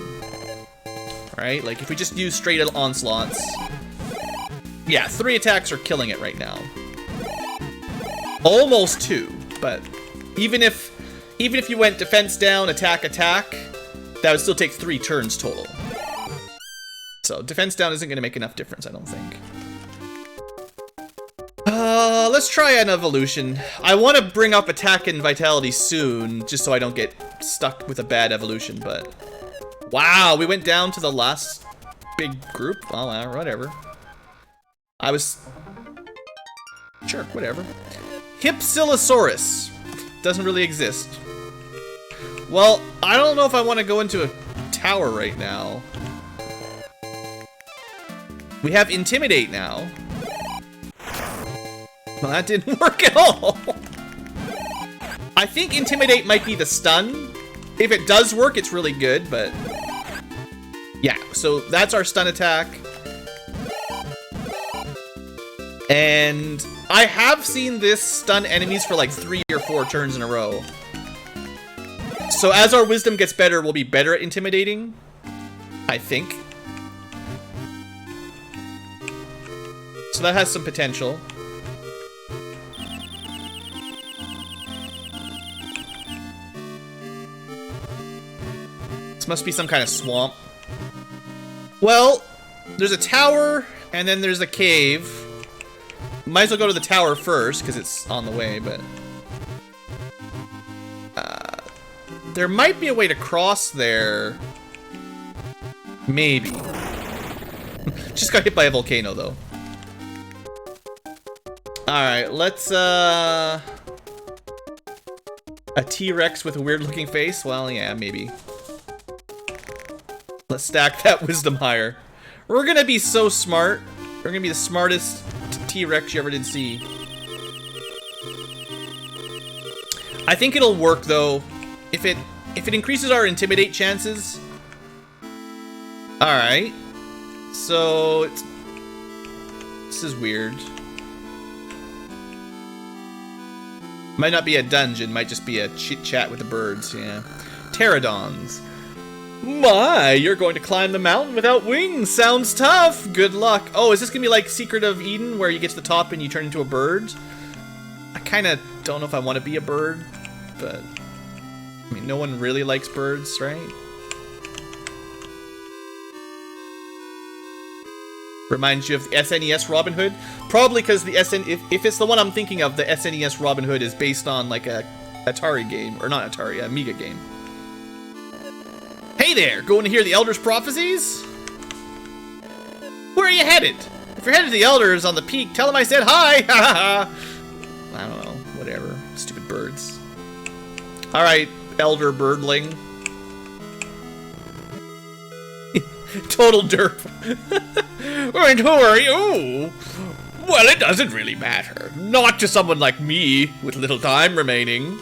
Right? Like, if we just use straight onslaughts. Yeah, 3 attacks are killing it right now. Almost 2, but even if you went defense down, attack, attack, that would still take 3 turns total. So defense down isn't going to make enough difference, I don't think. Let's try an evolution. I want to bring up attack and vitality soon, just so I don't get stuck with a bad evolution, but... Wow, we went down to the last big group? Well, whatever. I was... Sure, whatever. Hypsilosaurus. Doesn't really exist. Well, I don't know if I want to go into a tower right now. We have Intimidate now. Well, that didn't work at all. I think Intimidate might be the stun. If it does work, it's really good, but... Yeah, so that's our stun attack. And I have seen this stun enemies for like 3 or 4 turns in a row. So as our wisdom gets better, we'll be better at intimidating. I think. So that has some potential. This must be some kind of swamp. Well, there's a tower, and then there's a cave. Might as well go to the tower first, because it's on the way, but... there might be a way to cross there. Maybe. Just got hit by a volcano, though. Alright, let's, a T-Rex with a weird-looking face? Well, yeah, maybe. Let's stack that wisdom higher. We're gonna be so smart. We're gonna be the smartest T-Rex you ever did see. I think it'll work though. If it increases our intimidate chances. Alright. So this is weird. Might not be a dungeon, might just be a chit chat with the birds, yeah. Pterodons. My, you're going to climb the mountain without wings. Sounds tough. Good luck. Oh, is this gonna be like Secret of Eden, where you get to the top and you turn into a bird? I kind of don't know if I want to be a bird, but I mean, no one really likes birds, right? Reminds you of the SNES Robin Hood? Probably because the if it's the one I'm thinking of, the SNES Robin Hood is based on like a Atari game, or not Atari, a Amiga game. Hey there, going to hear the Elder's prophecies? Where are you headed? If you're headed to the Elders on the peak, tell them I said hi! Ha ha ha! I don't know, whatever. Stupid birds. Alright, Elder Birdling. Total derp. And who are you? Well, it doesn't really matter. Not to someone like me, with little time remaining.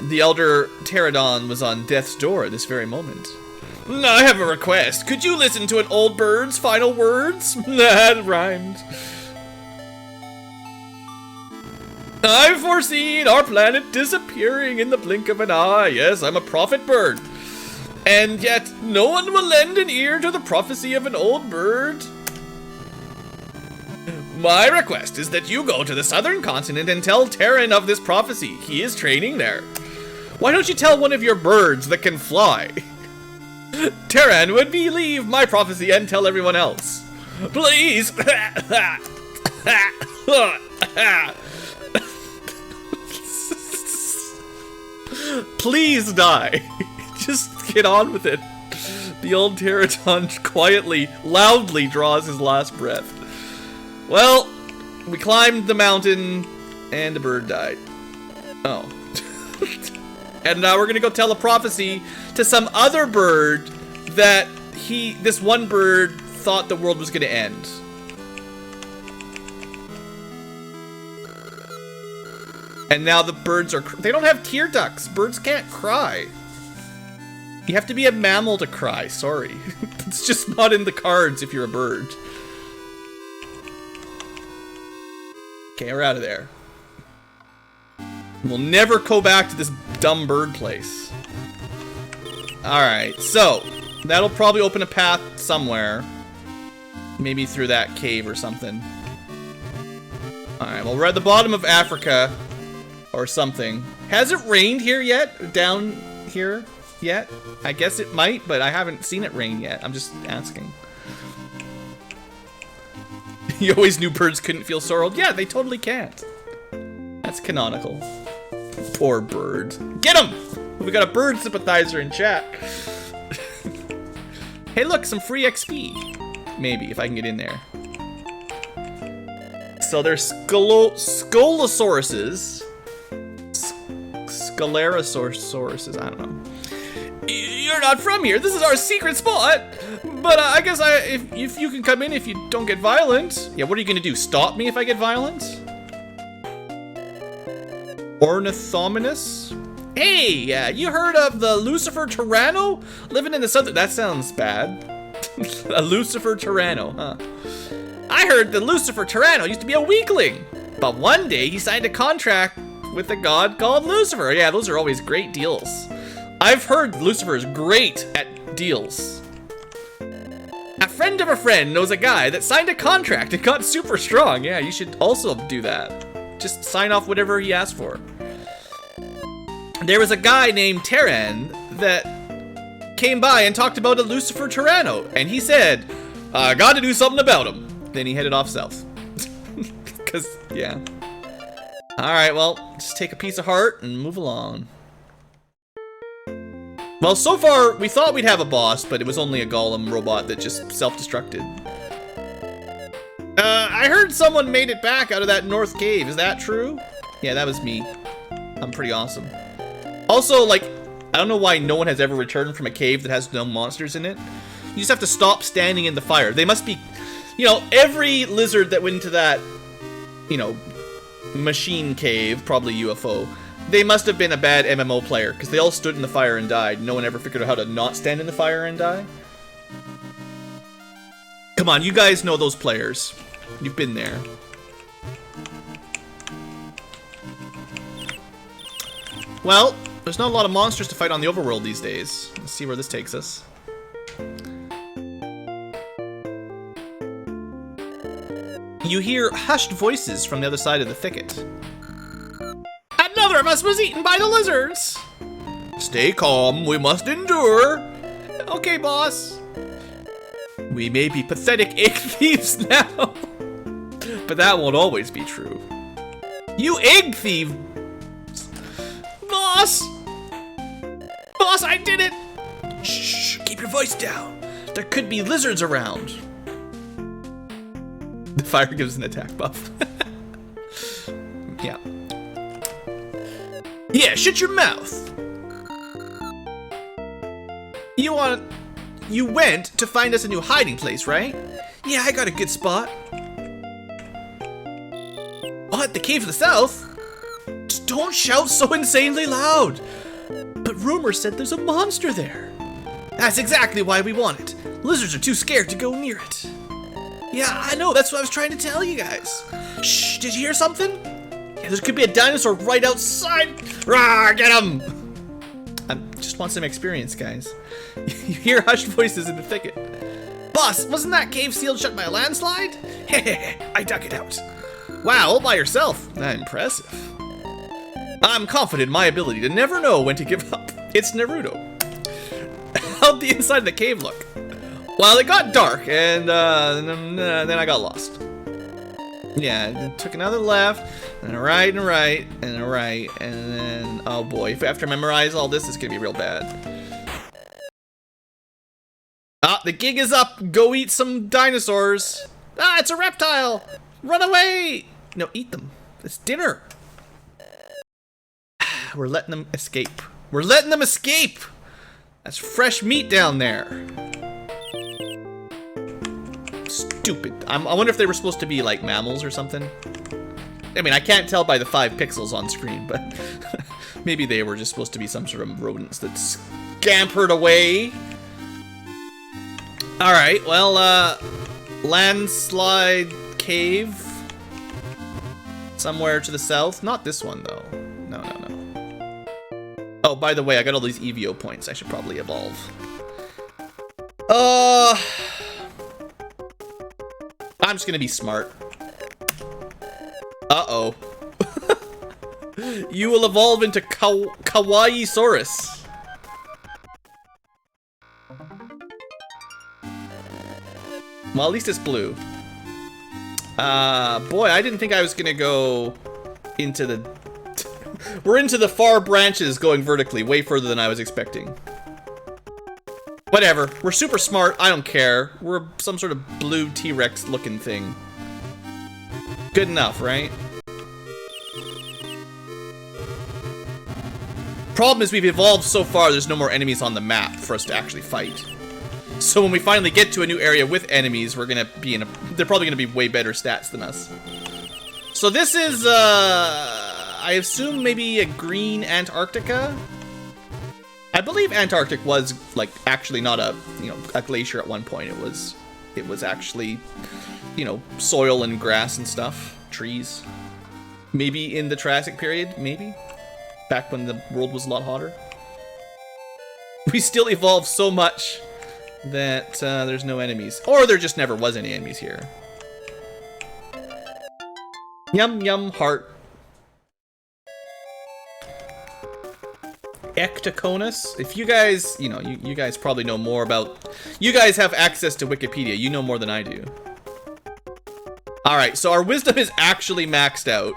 The Elder Pterodon was on death's door at this very moment. I have a request. Could you listen to an old bird's final words? That rhymed. I've foreseen our planet disappearing in the blink of an eye. Yes, I'm a prophet bird. And yet, no one will lend an ear to the prophecy of an old bird. My request is that you go to the southern continent and tell Terran of this prophecy. He is training there. Why don't you tell one of your birds that can fly? Terran would believe my prophecy and tell everyone else. Please. Please die. Just get on with it. The old Pterodon quietly, loudly draws his last breath. Well, we climbed the mountain and the bird died. Oh. And now we're gonna go tell a prophecy to some other bird that this one bird thought the world was gonna end. And now the birds they don't have tear ducts. Birds can't cry. You have to be a mammal to cry, sorry. It's just not in the cards if you're a bird. Okay, we're out of there. We'll never go back to this dumb bird place. Alright, so that'll probably open a path somewhere. Maybe through that cave or something. Alright, well, we're at the bottom of Africa or something. Has it rained here yet? Down here yet? I guess it might, but I haven't seen it rain yet. I'm just asking. You always knew birds couldn't feel sorrow. Yeah, they totally can't. That's canonical. Poor bird. Get him! We got a bird sympathizer in chat. Hey, look, some free XP. Maybe, if I can get in there. So there's Scolosauruses. Sclerosauruses, I don't know. You're not from here. This is our secret spot. But I guess if you can come in if you don't get violent. Yeah, what are you gonna do? Stop me if I get violent? Ornithominus? Hey, you heard of the Lucifer Tyranno? Living in the southern... That sounds bad. A Lucifer Tyranno, huh? I heard the Lucifer Tyranno used to be a weakling. But one day he signed a contract with a god called Lucifer. Yeah, those are always great deals. I've heard Lucifer is great at deals. A friend of a friend knows a guy that signed a contract and got super strong. Yeah, you should also do that. Just sign off whatever he asked for. There was a guy named Terran that came by and talked about a Lucifer Tyranno, and he said, I gotta do something about him. Then he headed off south. Cause, yeah. Alright, well, just take a piece of heart and move along. Well, so far, we thought we'd have a boss, but it was only a golem robot that just self-destructed. I heard someone made it back out of that north cave. Is that true? Yeah, that was me. I'm pretty awesome. Also, like, I don't know why no one has ever returned from a cave that has no monsters in it. You just have to stop standing in the fire. They must be, you know, every lizard that went into that, you know, machine cave, probably UFO, They must have been a bad MMO player, because they all stood in the fire and died. No one ever figured out how to not stand in the fire and die. Come on, you guys know those players. You've been there. Well, there's not a lot of monsters to fight on the overworld these days. Let's see where this takes us. You hear hushed voices from the other side of the thicket. Another of us was eaten by the lizards! Stay calm, we must endure. Okay, boss. We may be pathetic egg thieves now, but that won't always be true. You egg thief! Boss! Boss, I did it! Shh, keep your voice down. There could be lizards around. The fire gives an attack buff. Yeah. Yeah, shut your mouth. You went to find us a new hiding place, right? Yeah, I got a good spot. What, the cave to the south? Just don't shout so insanely loud. But rumor said there's a monster there. That's exactly why we want it. Lizards are too scared to go near it. Yeah, I know, that's what I was trying to tell you guys. Shh, did you hear something? Yeah, there could be a dinosaur right outside. Rawr, get him! I just want some experience, guys. You hear hushed voices in the thicket. Boss, wasn't that cave sealed shut by a landslide? Hehehe, I dug it out. Wow, all by yourself. Impressive. I'm confident in my ability to never know when to give up. It's Naruto. How'd the inside of the cave look? Well, it got dark, and then I got lost. Yeah, and then took another left, and a right, and a right, and a right, and then, oh boy, if I have to memorize all this, it's gonna be real bad. Ah, the gig is up! Go eat some dinosaurs! Ah, it's a reptile! Run away! No, eat them. It's dinner. We're letting them escape. We're letting them escape! That's fresh meat down there. Stupid. I wonder if they were supposed to be like mammals or something. I mean, I can't tell by the 5 pixels on screen, but maybe they were just supposed to be some sort of rodents that scampered away. Alright, well, landslide cave. Somewhere to the south. Not this one, though. No. Oh, by the way, I got all these E.V.O points. I should probably evolve. I'm just gonna be smart. Uh-oh. You will evolve into Kawaii Saurus. Well, at least it's blue. Boy, I didn't think I was gonna go into the... We're into the far branches going vertically, way further than I was expecting. Whatever, we're super smart, I don't care. We're some sort of blue T-Rex looking thing. Good enough, right? Problem is we've evolved so far, there's no more enemies on the map for us to actually fight. So when we finally get to a new area with enemies, we're gonna be in a... They're probably gonna be way better stats than us. So this is, I assume maybe a green Antarctica? I believe Antarctic was, like, actually not a, a glacier at one point. It was actually, soil and grass and stuff. Trees. Maybe in the Triassic period, maybe? Back when the world was a lot hotter. We still evolved so much that there's no enemies. Or there just never was any enemies here. Yum, yum, heart. Ectoconus. If you guys, you guys probably know more about... You guys have access to Wikipedia. You know more than I do. Alright, so our wisdom is actually maxed out.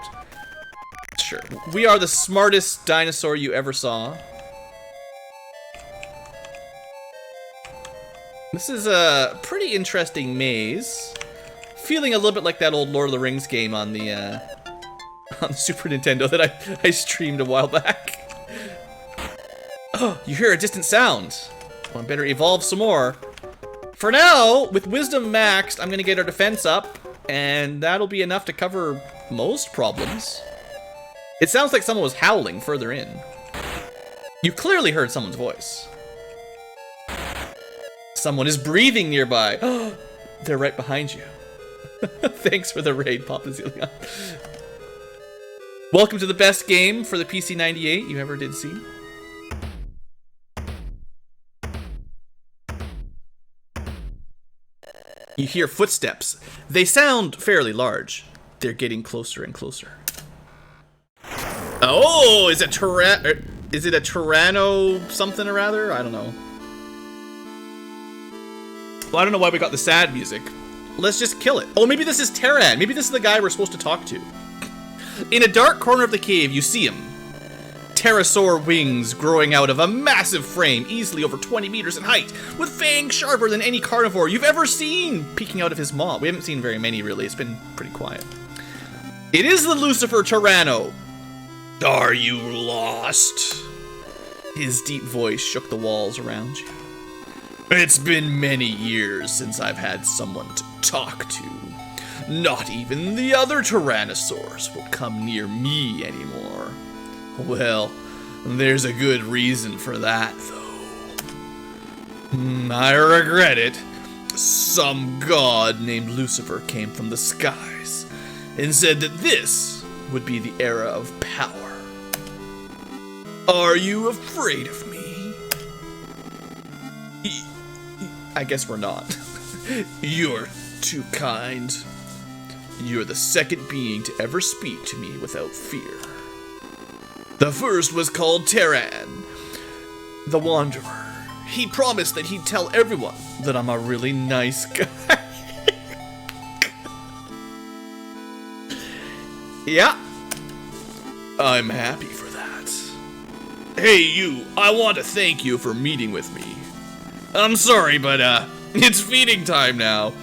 Sure. We are the smartest dinosaur you ever saw. This is a pretty interesting maze. Feeling a little bit like that old Lord of the Rings game on the Super Nintendo that I streamed a while back. Oh, you hear a distant sound. Well, I better evolve some more. For now, with wisdom maxed, I'm gonna get our defense up, and that'll be enough to cover most problems. It sounds like someone was howling further in. You clearly heard someone's voice. Someone is breathing nearby. They're right behind you. Thanks for the raid, Papa Zillion. Welcome to the best game for the PC-98 you ever did see. You hear footsteps. They sound fairly large. They're getting closer and closer. Oh, is it a Tyranno something or other? I don't know. Well, I don't know why we got the sad music. Let's just kill it. Oh, maybe this is Terran. Maybe this is the guy we're supposed to talk to. In a dark corner of the cave, you see him. Pterosaur wings growing out of a massive frame, easily over 20 meters in height, with fangs sharper than any carnivore you've ever seen peeking out of his maw. We haven't seen very many, really. It's been pretty quiet. It is the Lucifer Tyranno. Are you lost? His deep voice shook the walls around you. It's been many years since I've had someone to talk to. Not even the other Tyrannosaurs will come near me anymore. Well, there's a good reason for that, though. I regret it. Some god named Lucifer came from the skies and said that this would be the era of power. Are you afraid of me? I guess we're not. You're too kind. You're the second being to ever speak to me without fear. The first was called Terran, the Wanderer. He promised that he'd tell everyone that I'm a really nice guy. Yeah, I'm happy for that. Hey you, I want to thank you for meeting with me. I'm sorry, but it's feeding time now.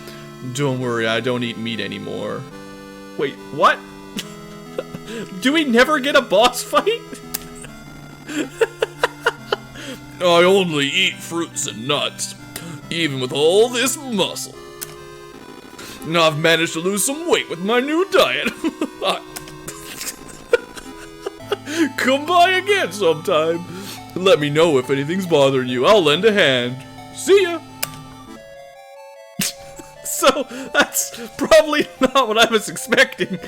Don't worry, I don't eat meat anymore. Wait, what? Do we never get a boss fight? I only eat fruits and nuts, even with all this muscle. Now I've managed to lose some weight with my new diet. Come by again sometime. Let me know if anything's bothering you. I'll lend a hand. See ya. So, that's probably not what I was expecting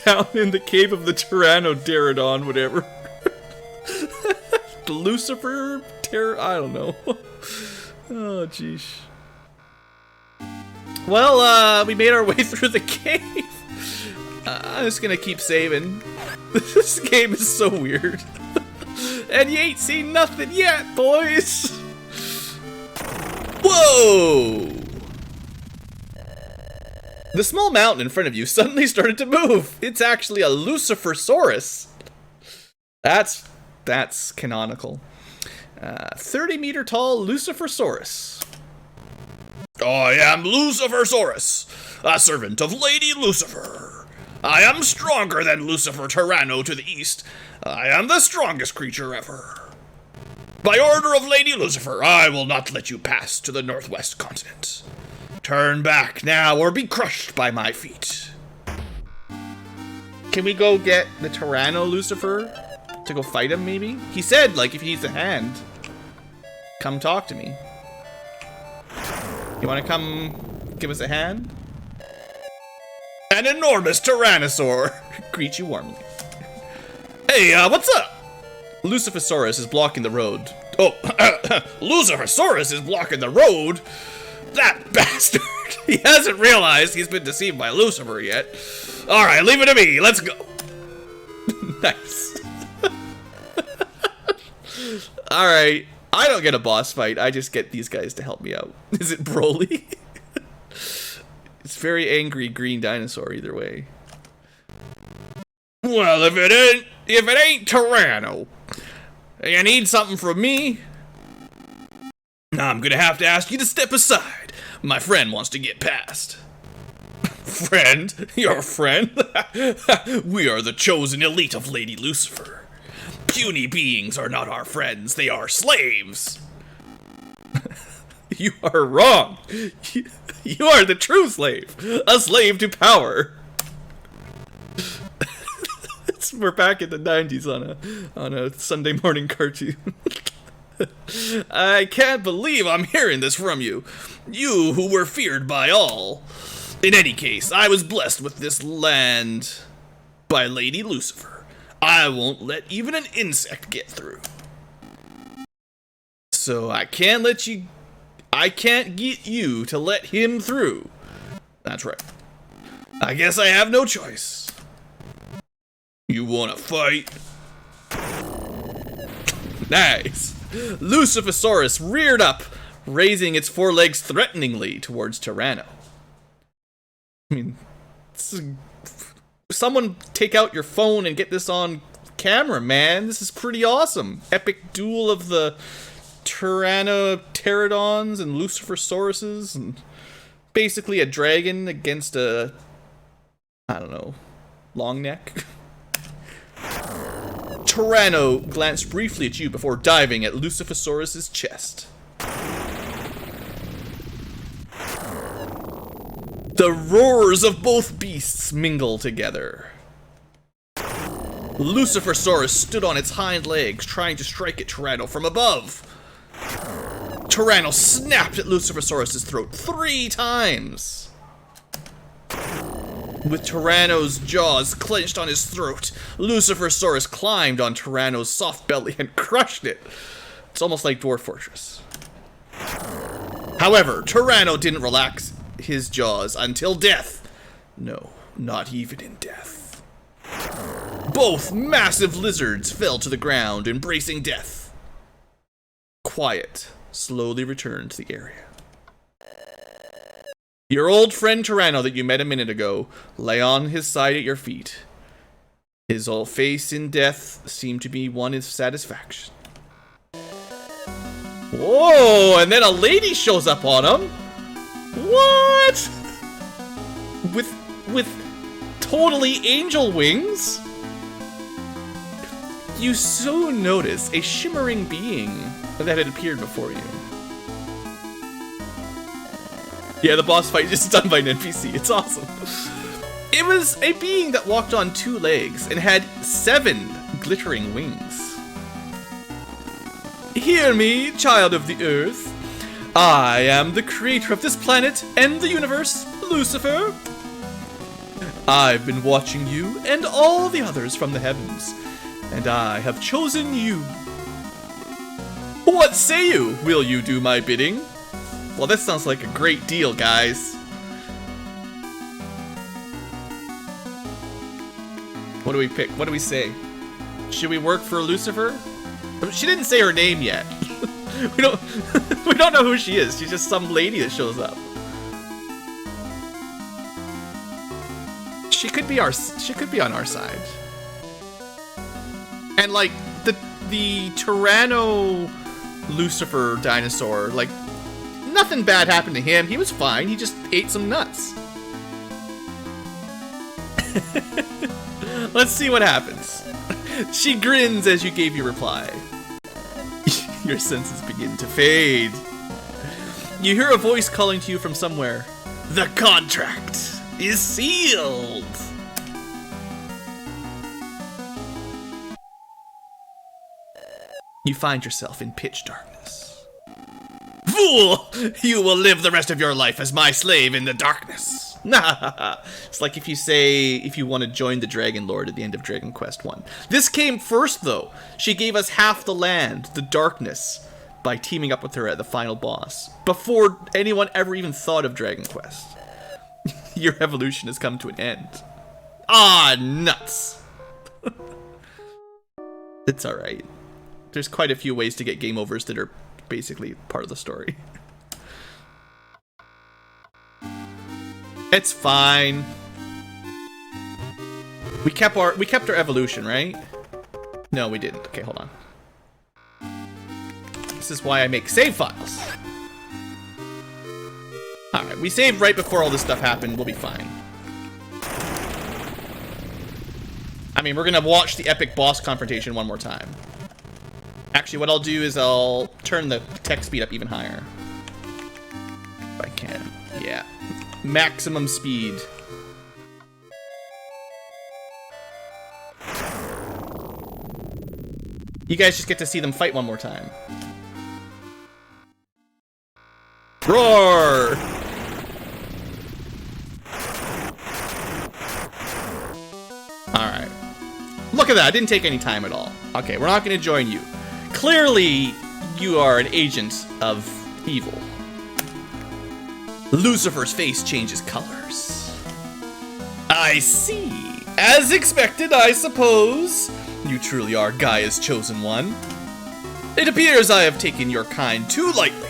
down in the cave of the Tyrannoderodon, whatever. The Lucifer I don't know. Oh, jeez. Well, we made our way through the cave. I'm just gonna keep saving. This game is so weird. And you ain't seen nothing yet, boys. Whoa! The small mountain in front of you suddenly started to move. It's actually a Lucifer Soros. That's canonical. 30-meter tall Lucifer Soros. I am Lucifer Soros, a servant of Lady Lucifer. I am stronger than Lucifer Tyranno to the east. I am the strongest creature ever. By order of Lady Lucifer, I will not let you pass to the northwest continent. Turn back now or be crushed by my feet. Can we go get the Tyranno Lucifer to go fight him, maybe? He said, like, if he needs a hand, come talk to me. You want to come give us a hand? An enormous Tyrannosaur greets you warmly. Hey, what's up? Lucifer Soros is blocking the road. Oh, Lucifer Soros is blocking the road? That bastard! He hasn't realized he's been deceived by Lucifer yet. Alright, leave it to me. Let's go. Nice. Alright. I don't get a boss fight. I just get these guys to help me out. Is it Broly? It's very angry green dinosaur either way. Well, if it ain't Tyranno, you need something from me? I'm gonna have to ask you to step aside. My friend wants to get past. Friend? Your friend? We are the chosen elite of Lady Lucifer. Puny beings are not our friends, they are slaves. You are wrong. You are the true slave. A slave to power. It's We're back in the 90s on a Sunday morning cartoon. I can't believe I'm hearing this from you. You who were feared by all. In any case, I was blessed with this land by Lady Lucifer. I won't let even an insect get through. So I can't get you to let him through. That's right. I guess I have no choice. You wanna fight? Nice. Lucifer Soros reared up, raising its forelegs threateningly towards Tyranno. I mean, someone take out your phone and get this on camera, man. This is pretty awesome. Epic duel of the Tyrannoterodons and Lucifer Soroses, and basically a dragon against a, I don't know, long neck. Tyranno glanced briefly at you before diving at Lucifer Soros's chest. The roars of both beasts mingle together. Lucifer Soros stood on its hind legs, trying to strike at Tyranno from above. Tyranno snapped at Lucifer Soros's throat 3 times. With Tyranno's jaws clenched on his throat, Lucifer Soros climbed on Tyranno's soft belly and crushed it. It's almost like Dwarf Fortress. However, Tyranno didn't relax his jaws until death. No, not even in death. Both massive lizards fell to the ground, embracing death. Quiet slowly returned to the area. Your old friend Tyranno that you met a minute ago lay on his side at your feet. His whole face in death seemed to be one of satisfaction. Whoa, and then a lady shows up on him? What? With totally angel wings? You soon notice a shimmering being that had appeared before you. Yeah, the boss fight is done by an NPC. It's awesome. It was a being that walked on 2 legs and had 7 glittering wings. Hear me, child of the earth. I am the creator of this planet and the universe, Lucifer. I've been watching you and all the others from the heavens, and I have chosen you. What say you? Will you do my bidding? Well, this sounds like a great deal, guys. What do we pick? What do we say? Should we work for Lucifer? She didn't say her name yet. we don't know who she is. She's just some lady that shows up. She could be on our side. And like the Tyranno Lucifer dinosaur, like nothing bad happened to him. He was fine. He just ate some nuts. Let's see what happens. She grins as you gave your reply. Your senses begin to fade. You hear a voice calling to you from somewhere. The contract is sealed. You find yourself in pitch darkness. Fool! You will live the rest of your life as my slave in the darkness. It's like if you want to join the Dragon Lord at the end of Dragon Quest 1. This came first, though. She gave us half the land, the darkness, by teaming up with her at the final boss, before anyone ever even thought of Dragon Quest. Your evolution has come to an end. Ah, nuts! It's alright. There's quite a few ways to get game overs that are basically part of the story. It's fine. We kept our evolution, right? No, we didn't. Okay, hold on. This is why I make save files. Alright, we saved right before all this stuff happened. We'll be fine. I mean, we're gonna watch the epic boss confrontation one more time. Actually, what I'll do is I'll turn the text speed up even higher. If I can. Yeah. Maximum speed. You guys just get to see them fight one more time. Roar! Alright. Look at that, it didn't take any time at all. Okay, we're not gonna join you. Clearly, you are an agent of evil. Lucifer's face changes colors. I see. As expected, I suppose. You truly are Gaia's chosen one. It appears I have taken your kind too lightly.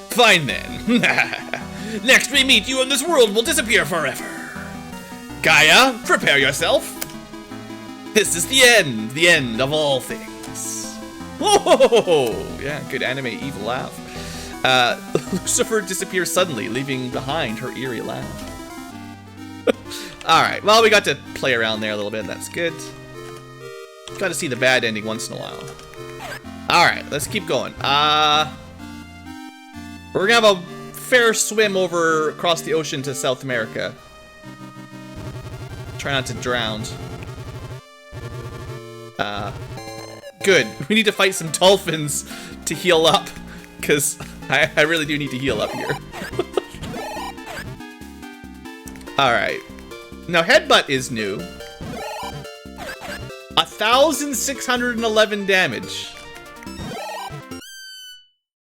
Fine then. Next we meet, you and this world will disappear forever. Gaia, prepare yourself. This is the end of all things. Whoa! Yeah, good anime evil laugh. Lucifer disappears suddenly, leaving behind her eerie laugh. Alright, well, we got to play around there a little bit, that's good. Got to see the bad ending once in a while. Alright, let's keep going. We're gonna have a fair swim over across the ocean to South America. Try not to drown. Good. We need to fight some dolphins to heal up, because I really do need to heal up here. Alright. Now, Headbutt is new. 1,611 damage.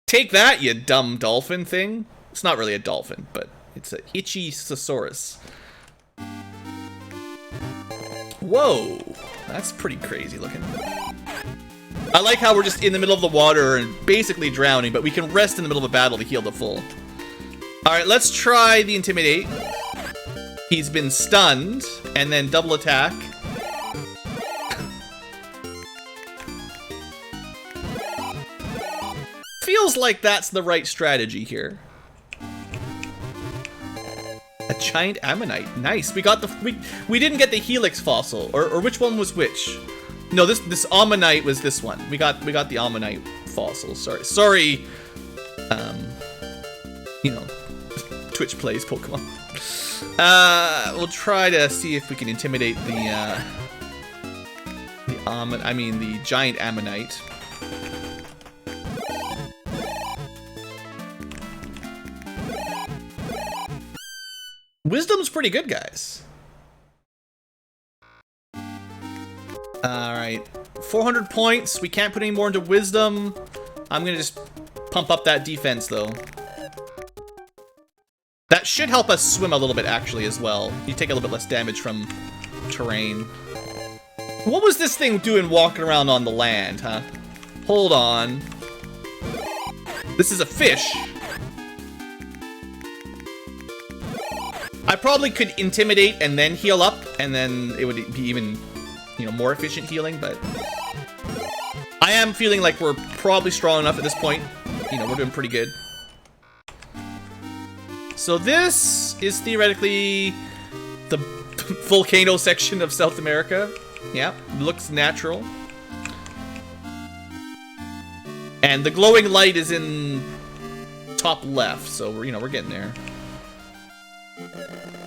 Take that, you dumb dolphin thing. It's not really a dolphin, but it's a itchy Soros. Whoa, that's pretty crazy looking. I like how we're just in the middle of the water and basically drowning, but we can rest in the middle of a battle to heal the full. Alright, let's try the Intimidate. He's been stunned, and then double attack. Feels like that's the right strategy here. A giant ammonite. Nice. We got the we didn't get the helix fossil, or which one was which? No, this ammonite was this one. We got the ammonite fossil. Sorry. You know, Twitch plays Pokemon. We'll try to see if we can intimidate the giant ammonite. Wisdom's pretty good, guys. Alright. 400 points. We can't put any more into Wisdom. I'm gonna just pump up that defense, though. That should help us swim a little bit, actually, as well. You take a little bit less damage from terrain. What was this thing doing walking around on the land, huh? Hold on. This is a fish. I probably could intimidate and then heal up, and then it would be even, you know, more efficient healing, but I am feeling like we're probably strong enough at this point. You know, we're doing pretty good. So this is theoretically the volcano section of South America. Yeah, looks natural. And the glowing light is in top left, so we're, you know, we're getting there.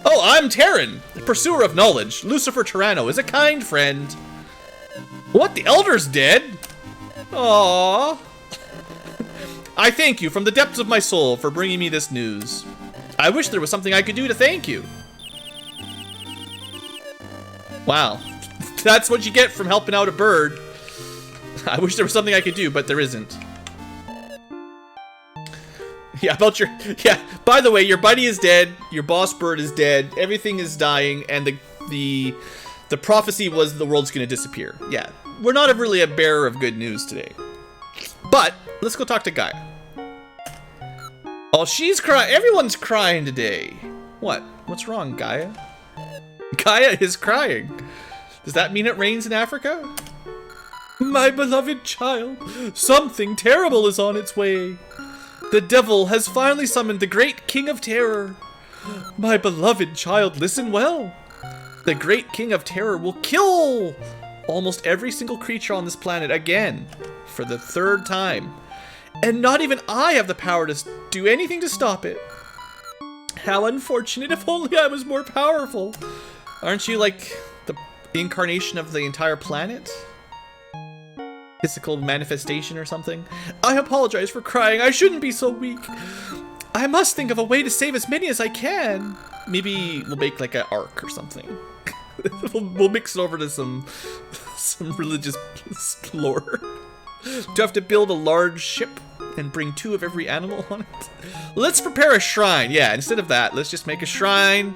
Oh, I'm Terran, the pursuer of knowledge. Lucifer Tyranno is a kind friend. What, the Elder's dead? Aww. I thank you from the depths of my soul for bringing me this news. I wish there was something I could do to thank you. Wow. That's what you get from helping out a bird. I wish there was something I could do, but there isn't. Yeah, by the way, your buddy is dead, your boss bird is dead, everything is dying, and the prophecy was the world's gonna disappear. Yeah, we're not really a bearer of good news today. But, let's go talk to Gaia. Oh, she's crying. Everyone's crying today. What? What's wrong, Gaia? Gaia is crying. Does that mean it rains in Africa? My beloved child, something terrible is on its way. The devil has finally summoned the great king of terror. My beloved child, listen well. The great king of terror will kill almost every single creature on this planet again, for the third time. And not even I have the power to do anything to stop it. How unfortunate, if only I was more powerful. Aren't you like the incarnation of the entire planet? physical manifestation or something. I apologize for crying. I shouldn't be so weak. I must think of a way to save as many as I can. Maybe we'll make like an arc or something. we'll mix it over to some religious lore. Do you have to build a large ship and bring 2 of every animal on it? Let's prepare a shrine. Yeah, instead of that, let's just make a shrine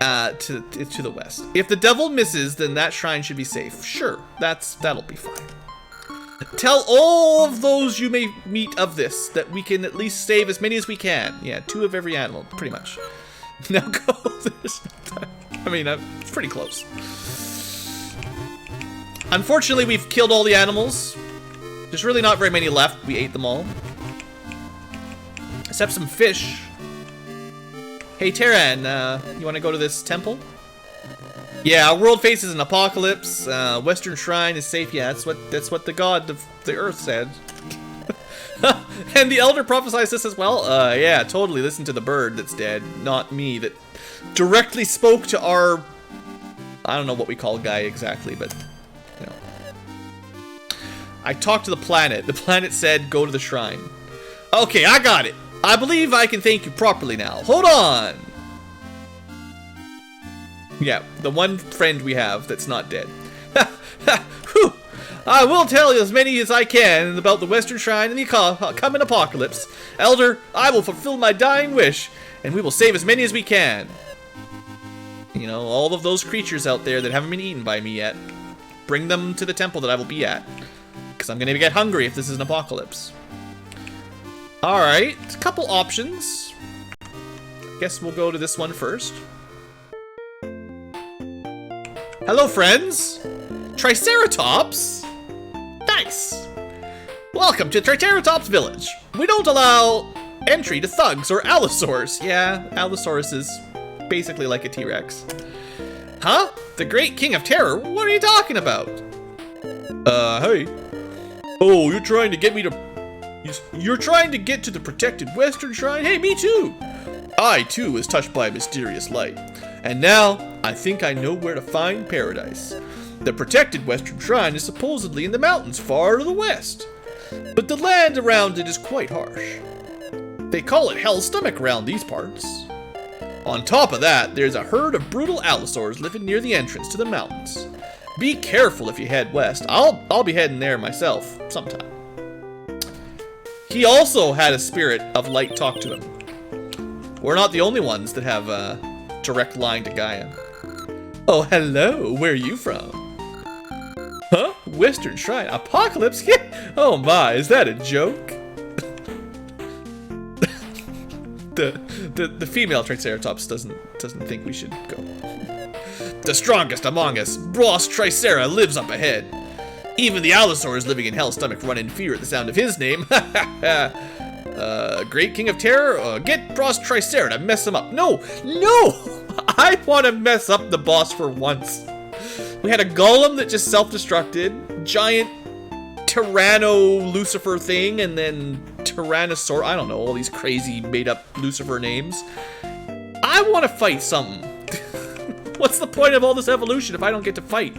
to the west. If the devil misses, then that shrine should be safe. Sure, that'll be fine. Tell all of those you may meet of this, that we can at least save as many as we can. Yeah, 2 of every animal, pretty much. Now go. I mean, it's pretty close. Unfortunately, we've killed all the animals. There's really not very many left. We ate them all. Except some fish. Hey, Terran, you want to go to this temple? Yeah, our world faces an apocalypse. Western Shrine is safe. Yeah, that's what the god of the earth said. And the elder prophesies this as well. Yeah, totally. Listen to the bird that's dead, not me. That directly spoke to our, I don't know what we call guy exactly, but you know. I talked to the planet. The planet said, "Go to the shrine." Okay, I got it. I believe I can thank you properly now. Hold on. Yeah, the one friend we have that's not dead. Whew. I will tell you as many as I can about the Western Shrine and the coming apocalypse. Elder, I will fulfill my dying wish, and we will save as many as we can. You know, all of those creatures out there that haven't been eaten by me yet. Bring them to the temple that I will be at. Because I'm going to get hungry if this is an apocalypse. Alright, a couple options. Guess we'll go to this one first. Hello, friends! Triceratops? Nice! Welcome to Triceratops Village. We don't allow entry to thugs or allosaurs. Yeah, Allosaurus is basically like a T-Rex. Huh? The Great King of Terror? What are you talking about? Hey. Oh, you're trying to get me to... You're trying to get to the protected Western Shrine? Hey, me too! I, too, was touched by a mysterious light. And now, I think I know where to find paradise. The protected Western Shrine is supposedly in the mountains far to the west. But the land around it is quite harsh. They call it Hell's Stomach around these parts. On top of that, there's a herd of brutal allosaurs living near the entrance to the mountains. Be careful if you head west. I'll be heading there myself sometime. He also had a spirit of light talk to him. We're not the only ones that have a direct line to Gaia. Oh, hello. Where are you from? Huh? Western Shrine? Apocalypse? Oh my, is that a joke? the female Triceratops doesn't think we should go. The strongest among us, Boss Tricera, lives up ahead. Even the allosaurs living in Hell's Stomach run in fear at the sound of his name. Great King of Terror, get Boss Tricera to mess him up. No! I want to mess up the boss for once. We had a golem that just self-destructed, giant Tyranno Lucifer thing, and then Tyrannosaur. I don't know, all these crazy made-up Lucifer names. I want to fight something. What's the point of all this evolution if I don't get to fight?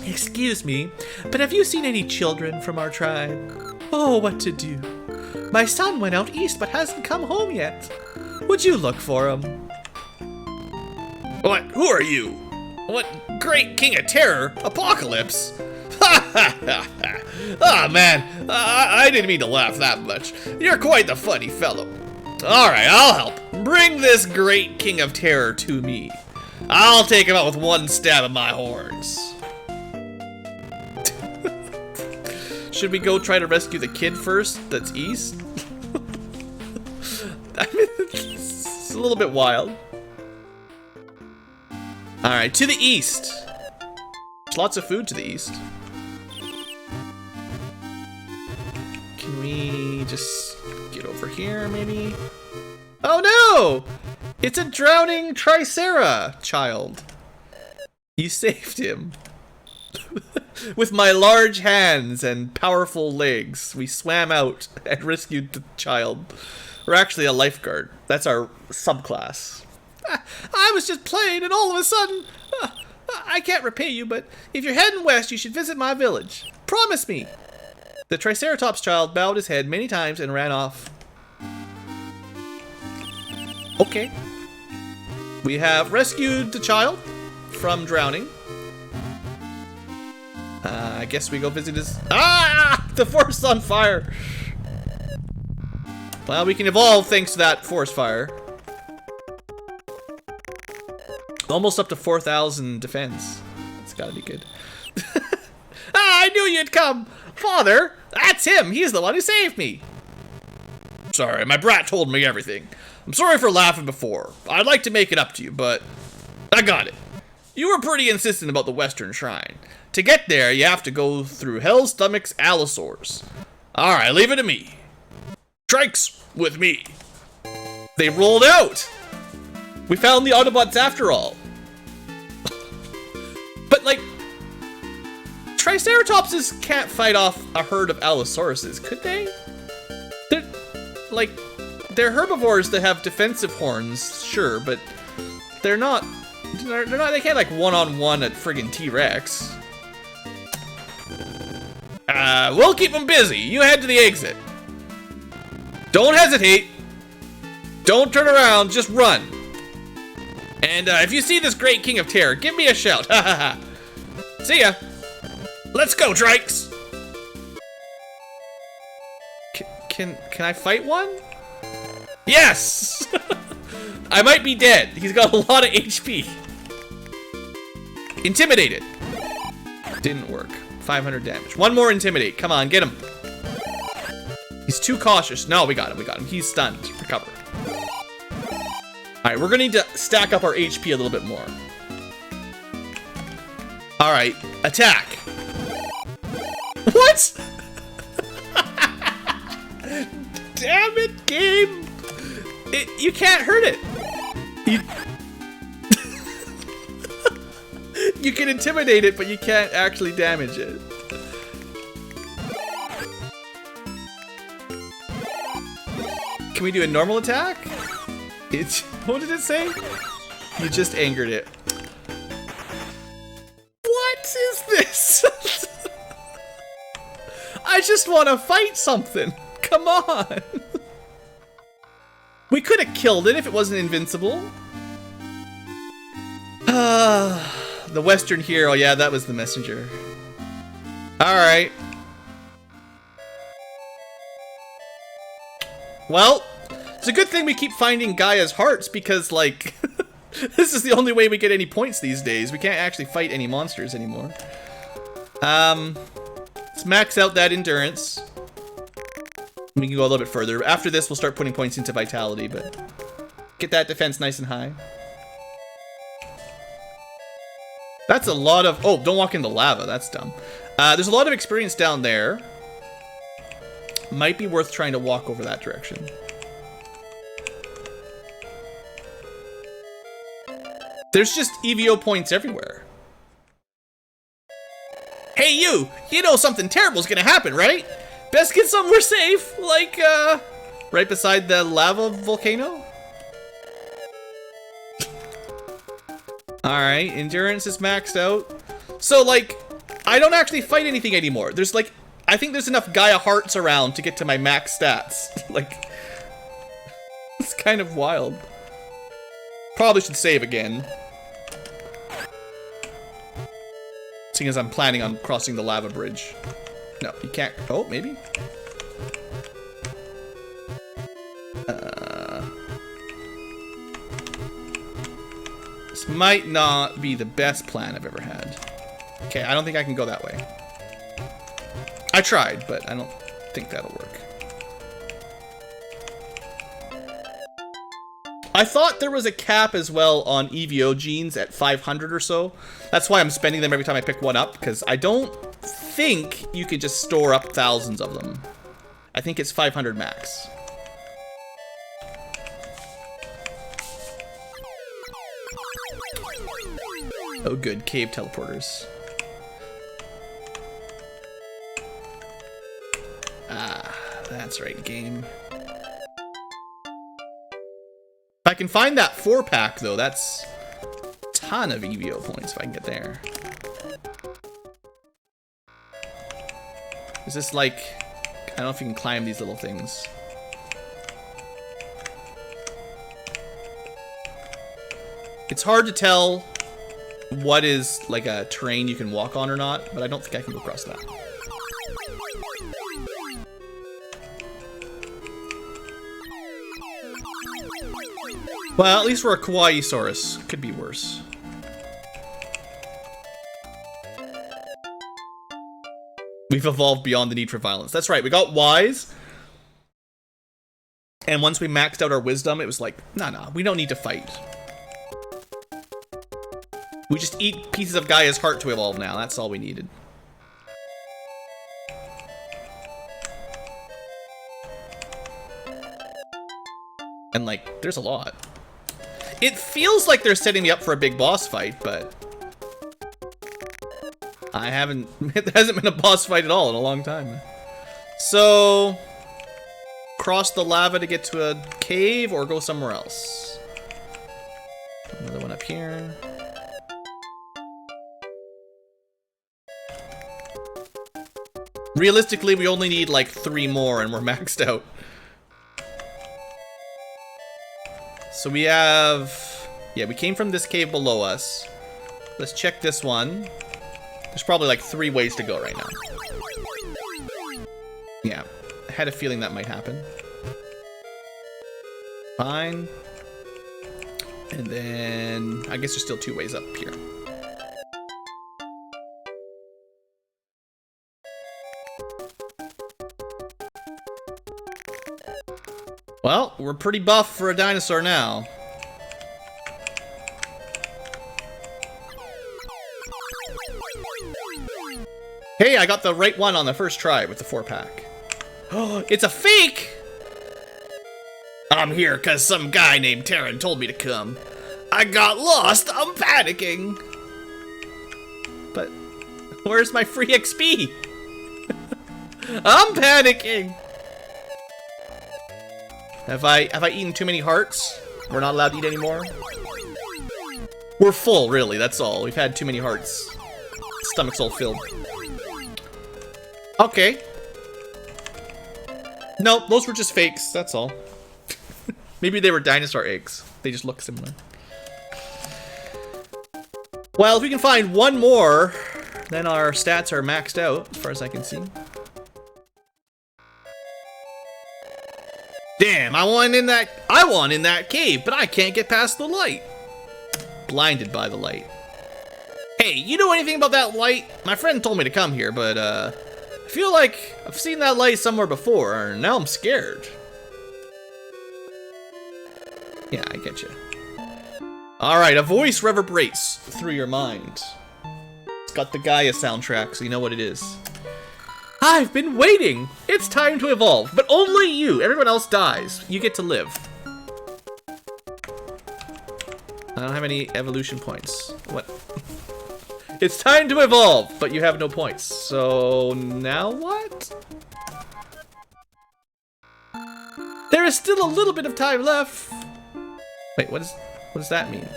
Excuse me, but have you seen any children from our tribe? Oh, what to do? My son went out east but hasn't come home yet. Would you look for him? What? Who are you? What? Great King of Terror? Apocalypse? Ha ha ha ha! Ah, man, I didn't mean to laugh that much. You're quite the funny fellow. Alright, I'll help. Bring this Great King of Terror to me. I'll take him out with one stab of my horns. Should we go try to rescue the kid first that's east? I mean, it's a little bit wild. Alright, to the east. There's lots of food to the east. Can we just get over here, maybe? Oh no! It's a drowning Tricera child. You saved him. With my large hands and powerful legs, we swam out and rescued the child. We're actually a lifeguard. That's our subclass. I was just playing and all of a sudden, I can't repay you, but if you're heading west, you should visit my village. Promise me. The Triceratops child bowed his head many times and ran off. Okay. We have rescued the child from drowning. I guess we go visit his... Ah! The forest is on fire! Well, we can evolve thanks to that forest fire. Almost up to 4,000 defense. It's gotta be good. I knew you'd come! Father! That's him! He's the one who saved me! Sorry, my brat told me everything. I'm sorry for laughing before. I'd like to make it up to you, but... I got it. You were pretty insistent about the Western Shrine. To get there, you have to go through Hell's Stomach's allosaurs. Alright, leave it to me. Trikes with me. They rolled out! We found the Autobots after all. But, like... Triceratopses can't fight off a herd of Allosauruses, could they? They're... like... They're herbivores that have defensive horns, sure, but... They're not... They can't, like, one-on-one a friggin' T-Rex. We'll keep them busy. You head to the exit. Don't hesitate. Don't turn around. Just run. And if you see this great king of terror, give me a shout. Ha ha ha. See ya. Let's go, Trikes. Can I fight one? Yes. I might be dead. He's got a lot of HP. Intimidate it. Didn't work. 500 damage. One more intimidate. Come on, get him. He's too cautious. No, we got him. We got him. He's stunned. Recover. Alright, we're gonna need to stack up our HP a little bit more. Alright, attack. What? Damn it, game. You can't hurt it. You can intimidate it, but you can't actually damage it. Can we do a normal attack? What did it say? You just angered it. What is this? I just want to fight something. Come on. We could have killed it if it wasn't invincible. The Western hero, yeah, that was the messenger. Alright. Well, it's a good thing we keep finding Gaia's hearts because, like, this is the only way we get any points these days. We can't actually fight any monsters anymore. Let's max out that endurance. We can go a little bit further. After this, we'll start putting points into vitality, but get that defense nice and high. That's a lot of... Oh, don't walk in the lava. That's dumb. There's a lot of experience down there. Might be worth trying to walk over that direction. There's just E.V.O points everywhere. Hey, you! You know something terrible's gonna happen, right? Best get somewhere safe, like, right beside the lava volcano? Alright, endurance is maxed out. So, like, I don't actually fight anything anymore. There's, like, I think there's enough Gaia hearts around to get to my max stats. Like, it's kind of wild. Probably should save again. Seeing as I'm planning on crossing the lava bridge. No, you can't. Oh, maybe? This might not be the best plan I've ever had. Okay, I don't think I can go that way. I tried, but I don't think that'll work. I thought there was a cap as well on E.V.O genes at 500 or so. That's why I'm spending them every time I pick one up, because I don't think you can just store up thousands of them. I think it's 500 max. Oh good, cave teleporters. Ah, that's right, game. If I can find that 4-pack though, that's ton of E.V.O points if I can get there. Is this like... I don't know if you can climb these little things. It's hard to tell what is like a terrain you can walk on or not, but I don't think I can go across that. Well, at least we're a Kawaii Saurus. Could be worse. We've evolved beyond the need for violence. That's right, we got wise. And once we maxed out our wisdom, it was like, nah, we don't need to fight. We just eat pieces of Gaia's heart to evolve now. That's all we needed. And like, there's a lot. It feels like they're setting me up for a big boss fight, but I haven't, there hasn't been a boss fight at all in a long time. So, cross the lava to get to a cave or go somewhere else. Another one up here. Realistically, we only need like 3 more and we're maxed out. So we have... Yeah, we came from this cave below us. Let's check this one. There's probably like 3 ways to go right now. Yeah, I had a feeling that might happen. Fine. And then... I guess there's still 2 ways up here. Well, we're pretty buff for a dinosaur now. Hey, I got the right one on the first try with the 4-pack. Oh, it's a fake! I'm here because some guy named Terran told me to come. I got lost, I'm panicking. But where's my free XP? I'm panicking. Have I eaten too many hearts? We're not allowed to eat anymore? We're full, really, that's all. We've had too many hearts. Stomach's all filled. Okay. No, those were just fakes, that's all. Maybe they were dinosaur eggs. They just look similar. Well, if we can find 1 more, then our stats are maxed out, as far as I can see. Damn, I want in that cave, but I can't get past the light. Blinded by the light. Hey, you know anything about that light? My friend told me to come here, but I feel like I've seen that light somewhere before, and now I'm scared. Yeah, I get you. Alright, a voice reverberates through your mind. It's got the Gaia soundtrack, so you know what it is. I've been waiting! It's time to evolve, but only you! Everyone else dies. You get to live. I don't have any evolution points. What? It's time to evolve, but you have no points. So now what? There is still a little bit of time left. Wait, what does that mean?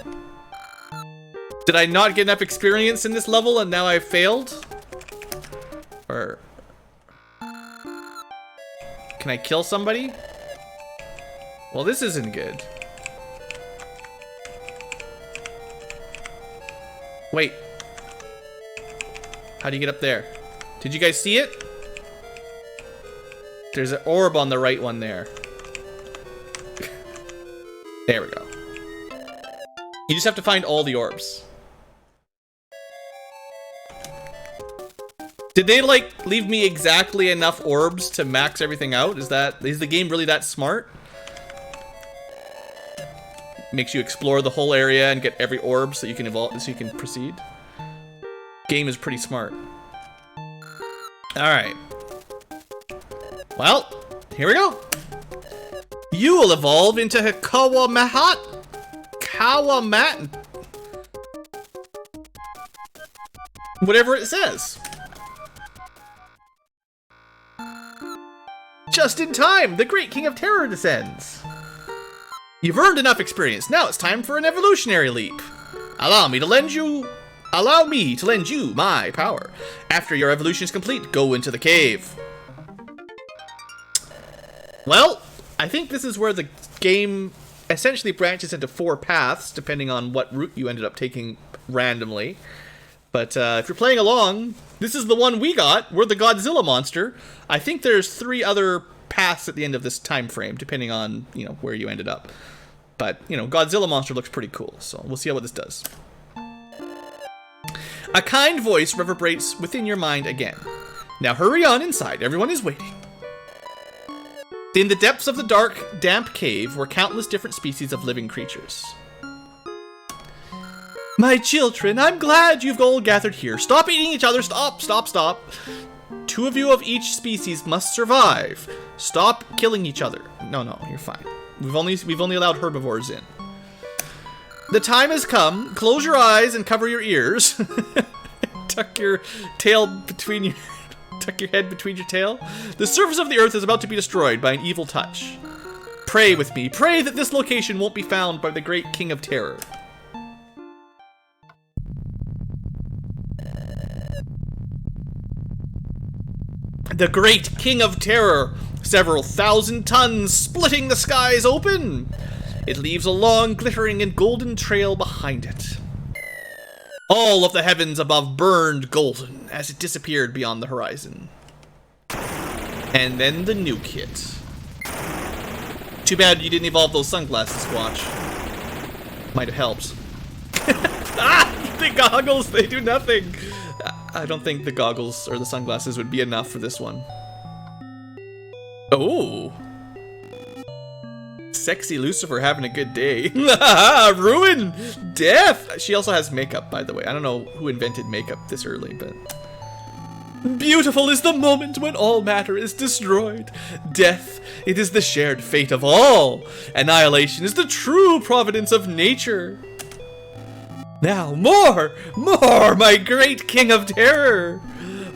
Did I not get enough experience in this level and now I failed? Or... Can I kill somebody? Well, this isn't good. Wait. How do you get up there? Did you guys see it? There's an orb on the right one there. There we go. You just have to find all the orbs. Did they, like, leave me exactly enough orbs to max everything out? Is the game really that smart? Makes you explore the whole area and get every orb so you can evolve, so you can proceed. Game is pretty smart. Alright. Well, here we go. You will evolve into a Kawamat. Whatever it says. Just in time, the great king of terror descends. You've earned enough experience. Now it's time for an evolutionary leap. Allow me to lend you my power. After your evolution is complete, go into the cave. Well, I think this is where the game essentially branches into 4 paths, depending on what route you ended up taking randomly. But if you're playing along, this is the one we got. We're the Godzilla monster. I think there's 3 other paths at the end of this time frame, depending on, you know, where you ended up. But, you know, Godzilla monster looks pretty cool, so we'll see what this does. A kind voice reverberates within your mind again. Now hurry on inside, everyone is waiting. In the depths of the dark, damp cave were countless different species of living creatures. My children, I'm glad you've all gathered here. Stop eating each other. Stop, stop, stop. 2 of you of each species must survive. Stop killing each other. No, you're fine. We've only allowed herbivores in. The time has come. Close your eyes and cover your ears. Tuck your tail between your... Tuck your head between your tail. The surface of the earth is about to be destroyed by an evil touch. Pray with me. Pray that this location won't be found by the great King of Terror. The great King of Terror. Several thousand tons splitting the skies open. It leaves a long, glittering, and golden trail behind it. All of the heavens above burned golden as it disappeared beyond the horizon. And then the nuke hit. Too bad you didn't evolve those sunglasses, Squatch. Might have helped. The goggles, they do nothing. I don't think the goggles or the sunglasses would be enough for this one. Oh. Sexy Lucifer having a good day. Ruin! Death! She also has makeup, by the way. I don't know who invented makeup this early, but... Beautiful is the moment when all matter is destroyed. Death, it is the shared fate of all. Annihilation is the true providence of nature. Now, more, my great King of Terror.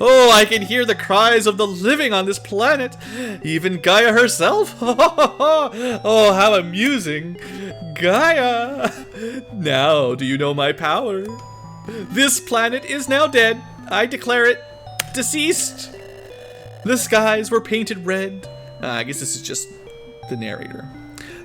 Oh, I can hear the cries of the living on this planet. Even Gaia herself. Oh, how amusing. Gaia. Now, do you know my power? This planet is now dead. I declare it deceased. The skies were painted red. I guess this is just the narrator.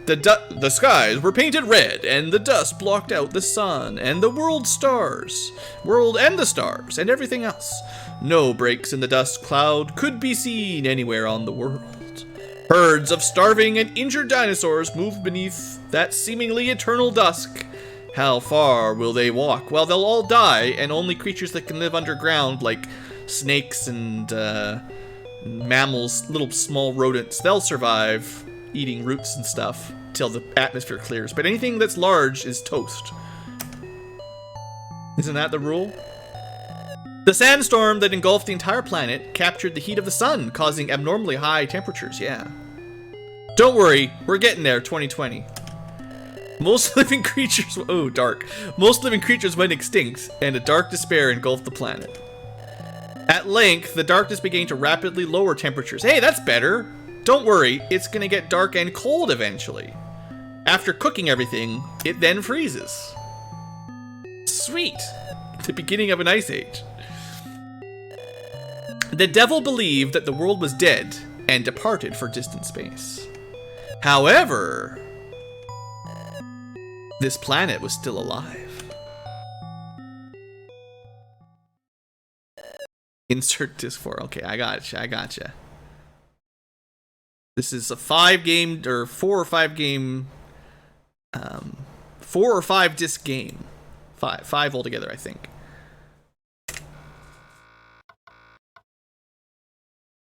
The skies were painted red, and the dust blocked out the sun, and the world and the stars, and everything else. No breaks in the dust cloud could be seen anywhere on the world. Herds of starving and injured dinosaurs moved beneath that seemingly eternal dusk. How far will they walk? Well, they'll all die, and only creatures that can live underground, like snakes and mammals, little small rodents, they'll survive eating roots and stuff till the atmosphere clears. But anything that's large is toast. Isn't that the rule? The sandstorm that engulfed the entire planet captured the heat of the sun, causing abnormally high temperatures, yeah. Don't worry, we're getting there, 2020. Most living creatures, oh, dark. Most living creatures went extinct, and a dark despair engulfed the planet. At length, the darkness began to rapidly lower temperatures. Hey, that's better! Don't worry, it's gonna get dark and cold eventually. After cooking everything, it then freezes. Sweet! The beginning of an ice age. The devil believed that the world was dead and departed for distant space. However, this planet was still alive. Insert disc 4. Okay, I gotcha. This is a 4 or 5 disc game. Five altogether, I think.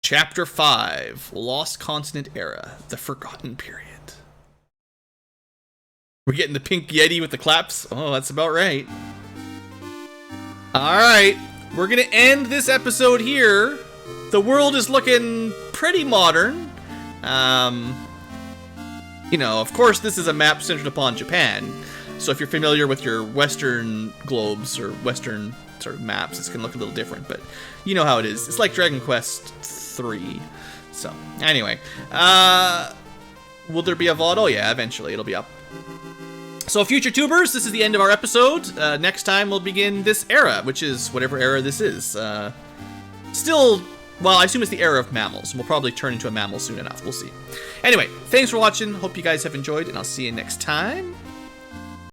Chapter 5, Lost Continent Era, The Forgotten Period. We're getting the pink Yeti with the claps. Oh, that's about right. Alright, we're gonna end this episode here. The world is looking pretty modern. You know, of course, this is a map centered upon Japan. So if you're familiar with your Western globes or Western sort of maps, it's gonna look a little different, but you know how it is. It's like Dragon Quest 3. So, anyway. Will there be a VOD? Oh yeah, eventually it'll be up. So future tubers, this is the end of our episode. Next time we'll begin this era, which is whatever era this is. Still, well, I assume it's the era of mammals. We'll probably turn into a mammal soon enough. We'll see. Anyway, thanks for watching. Hope you guys have enjoyed, and I'll see you next time.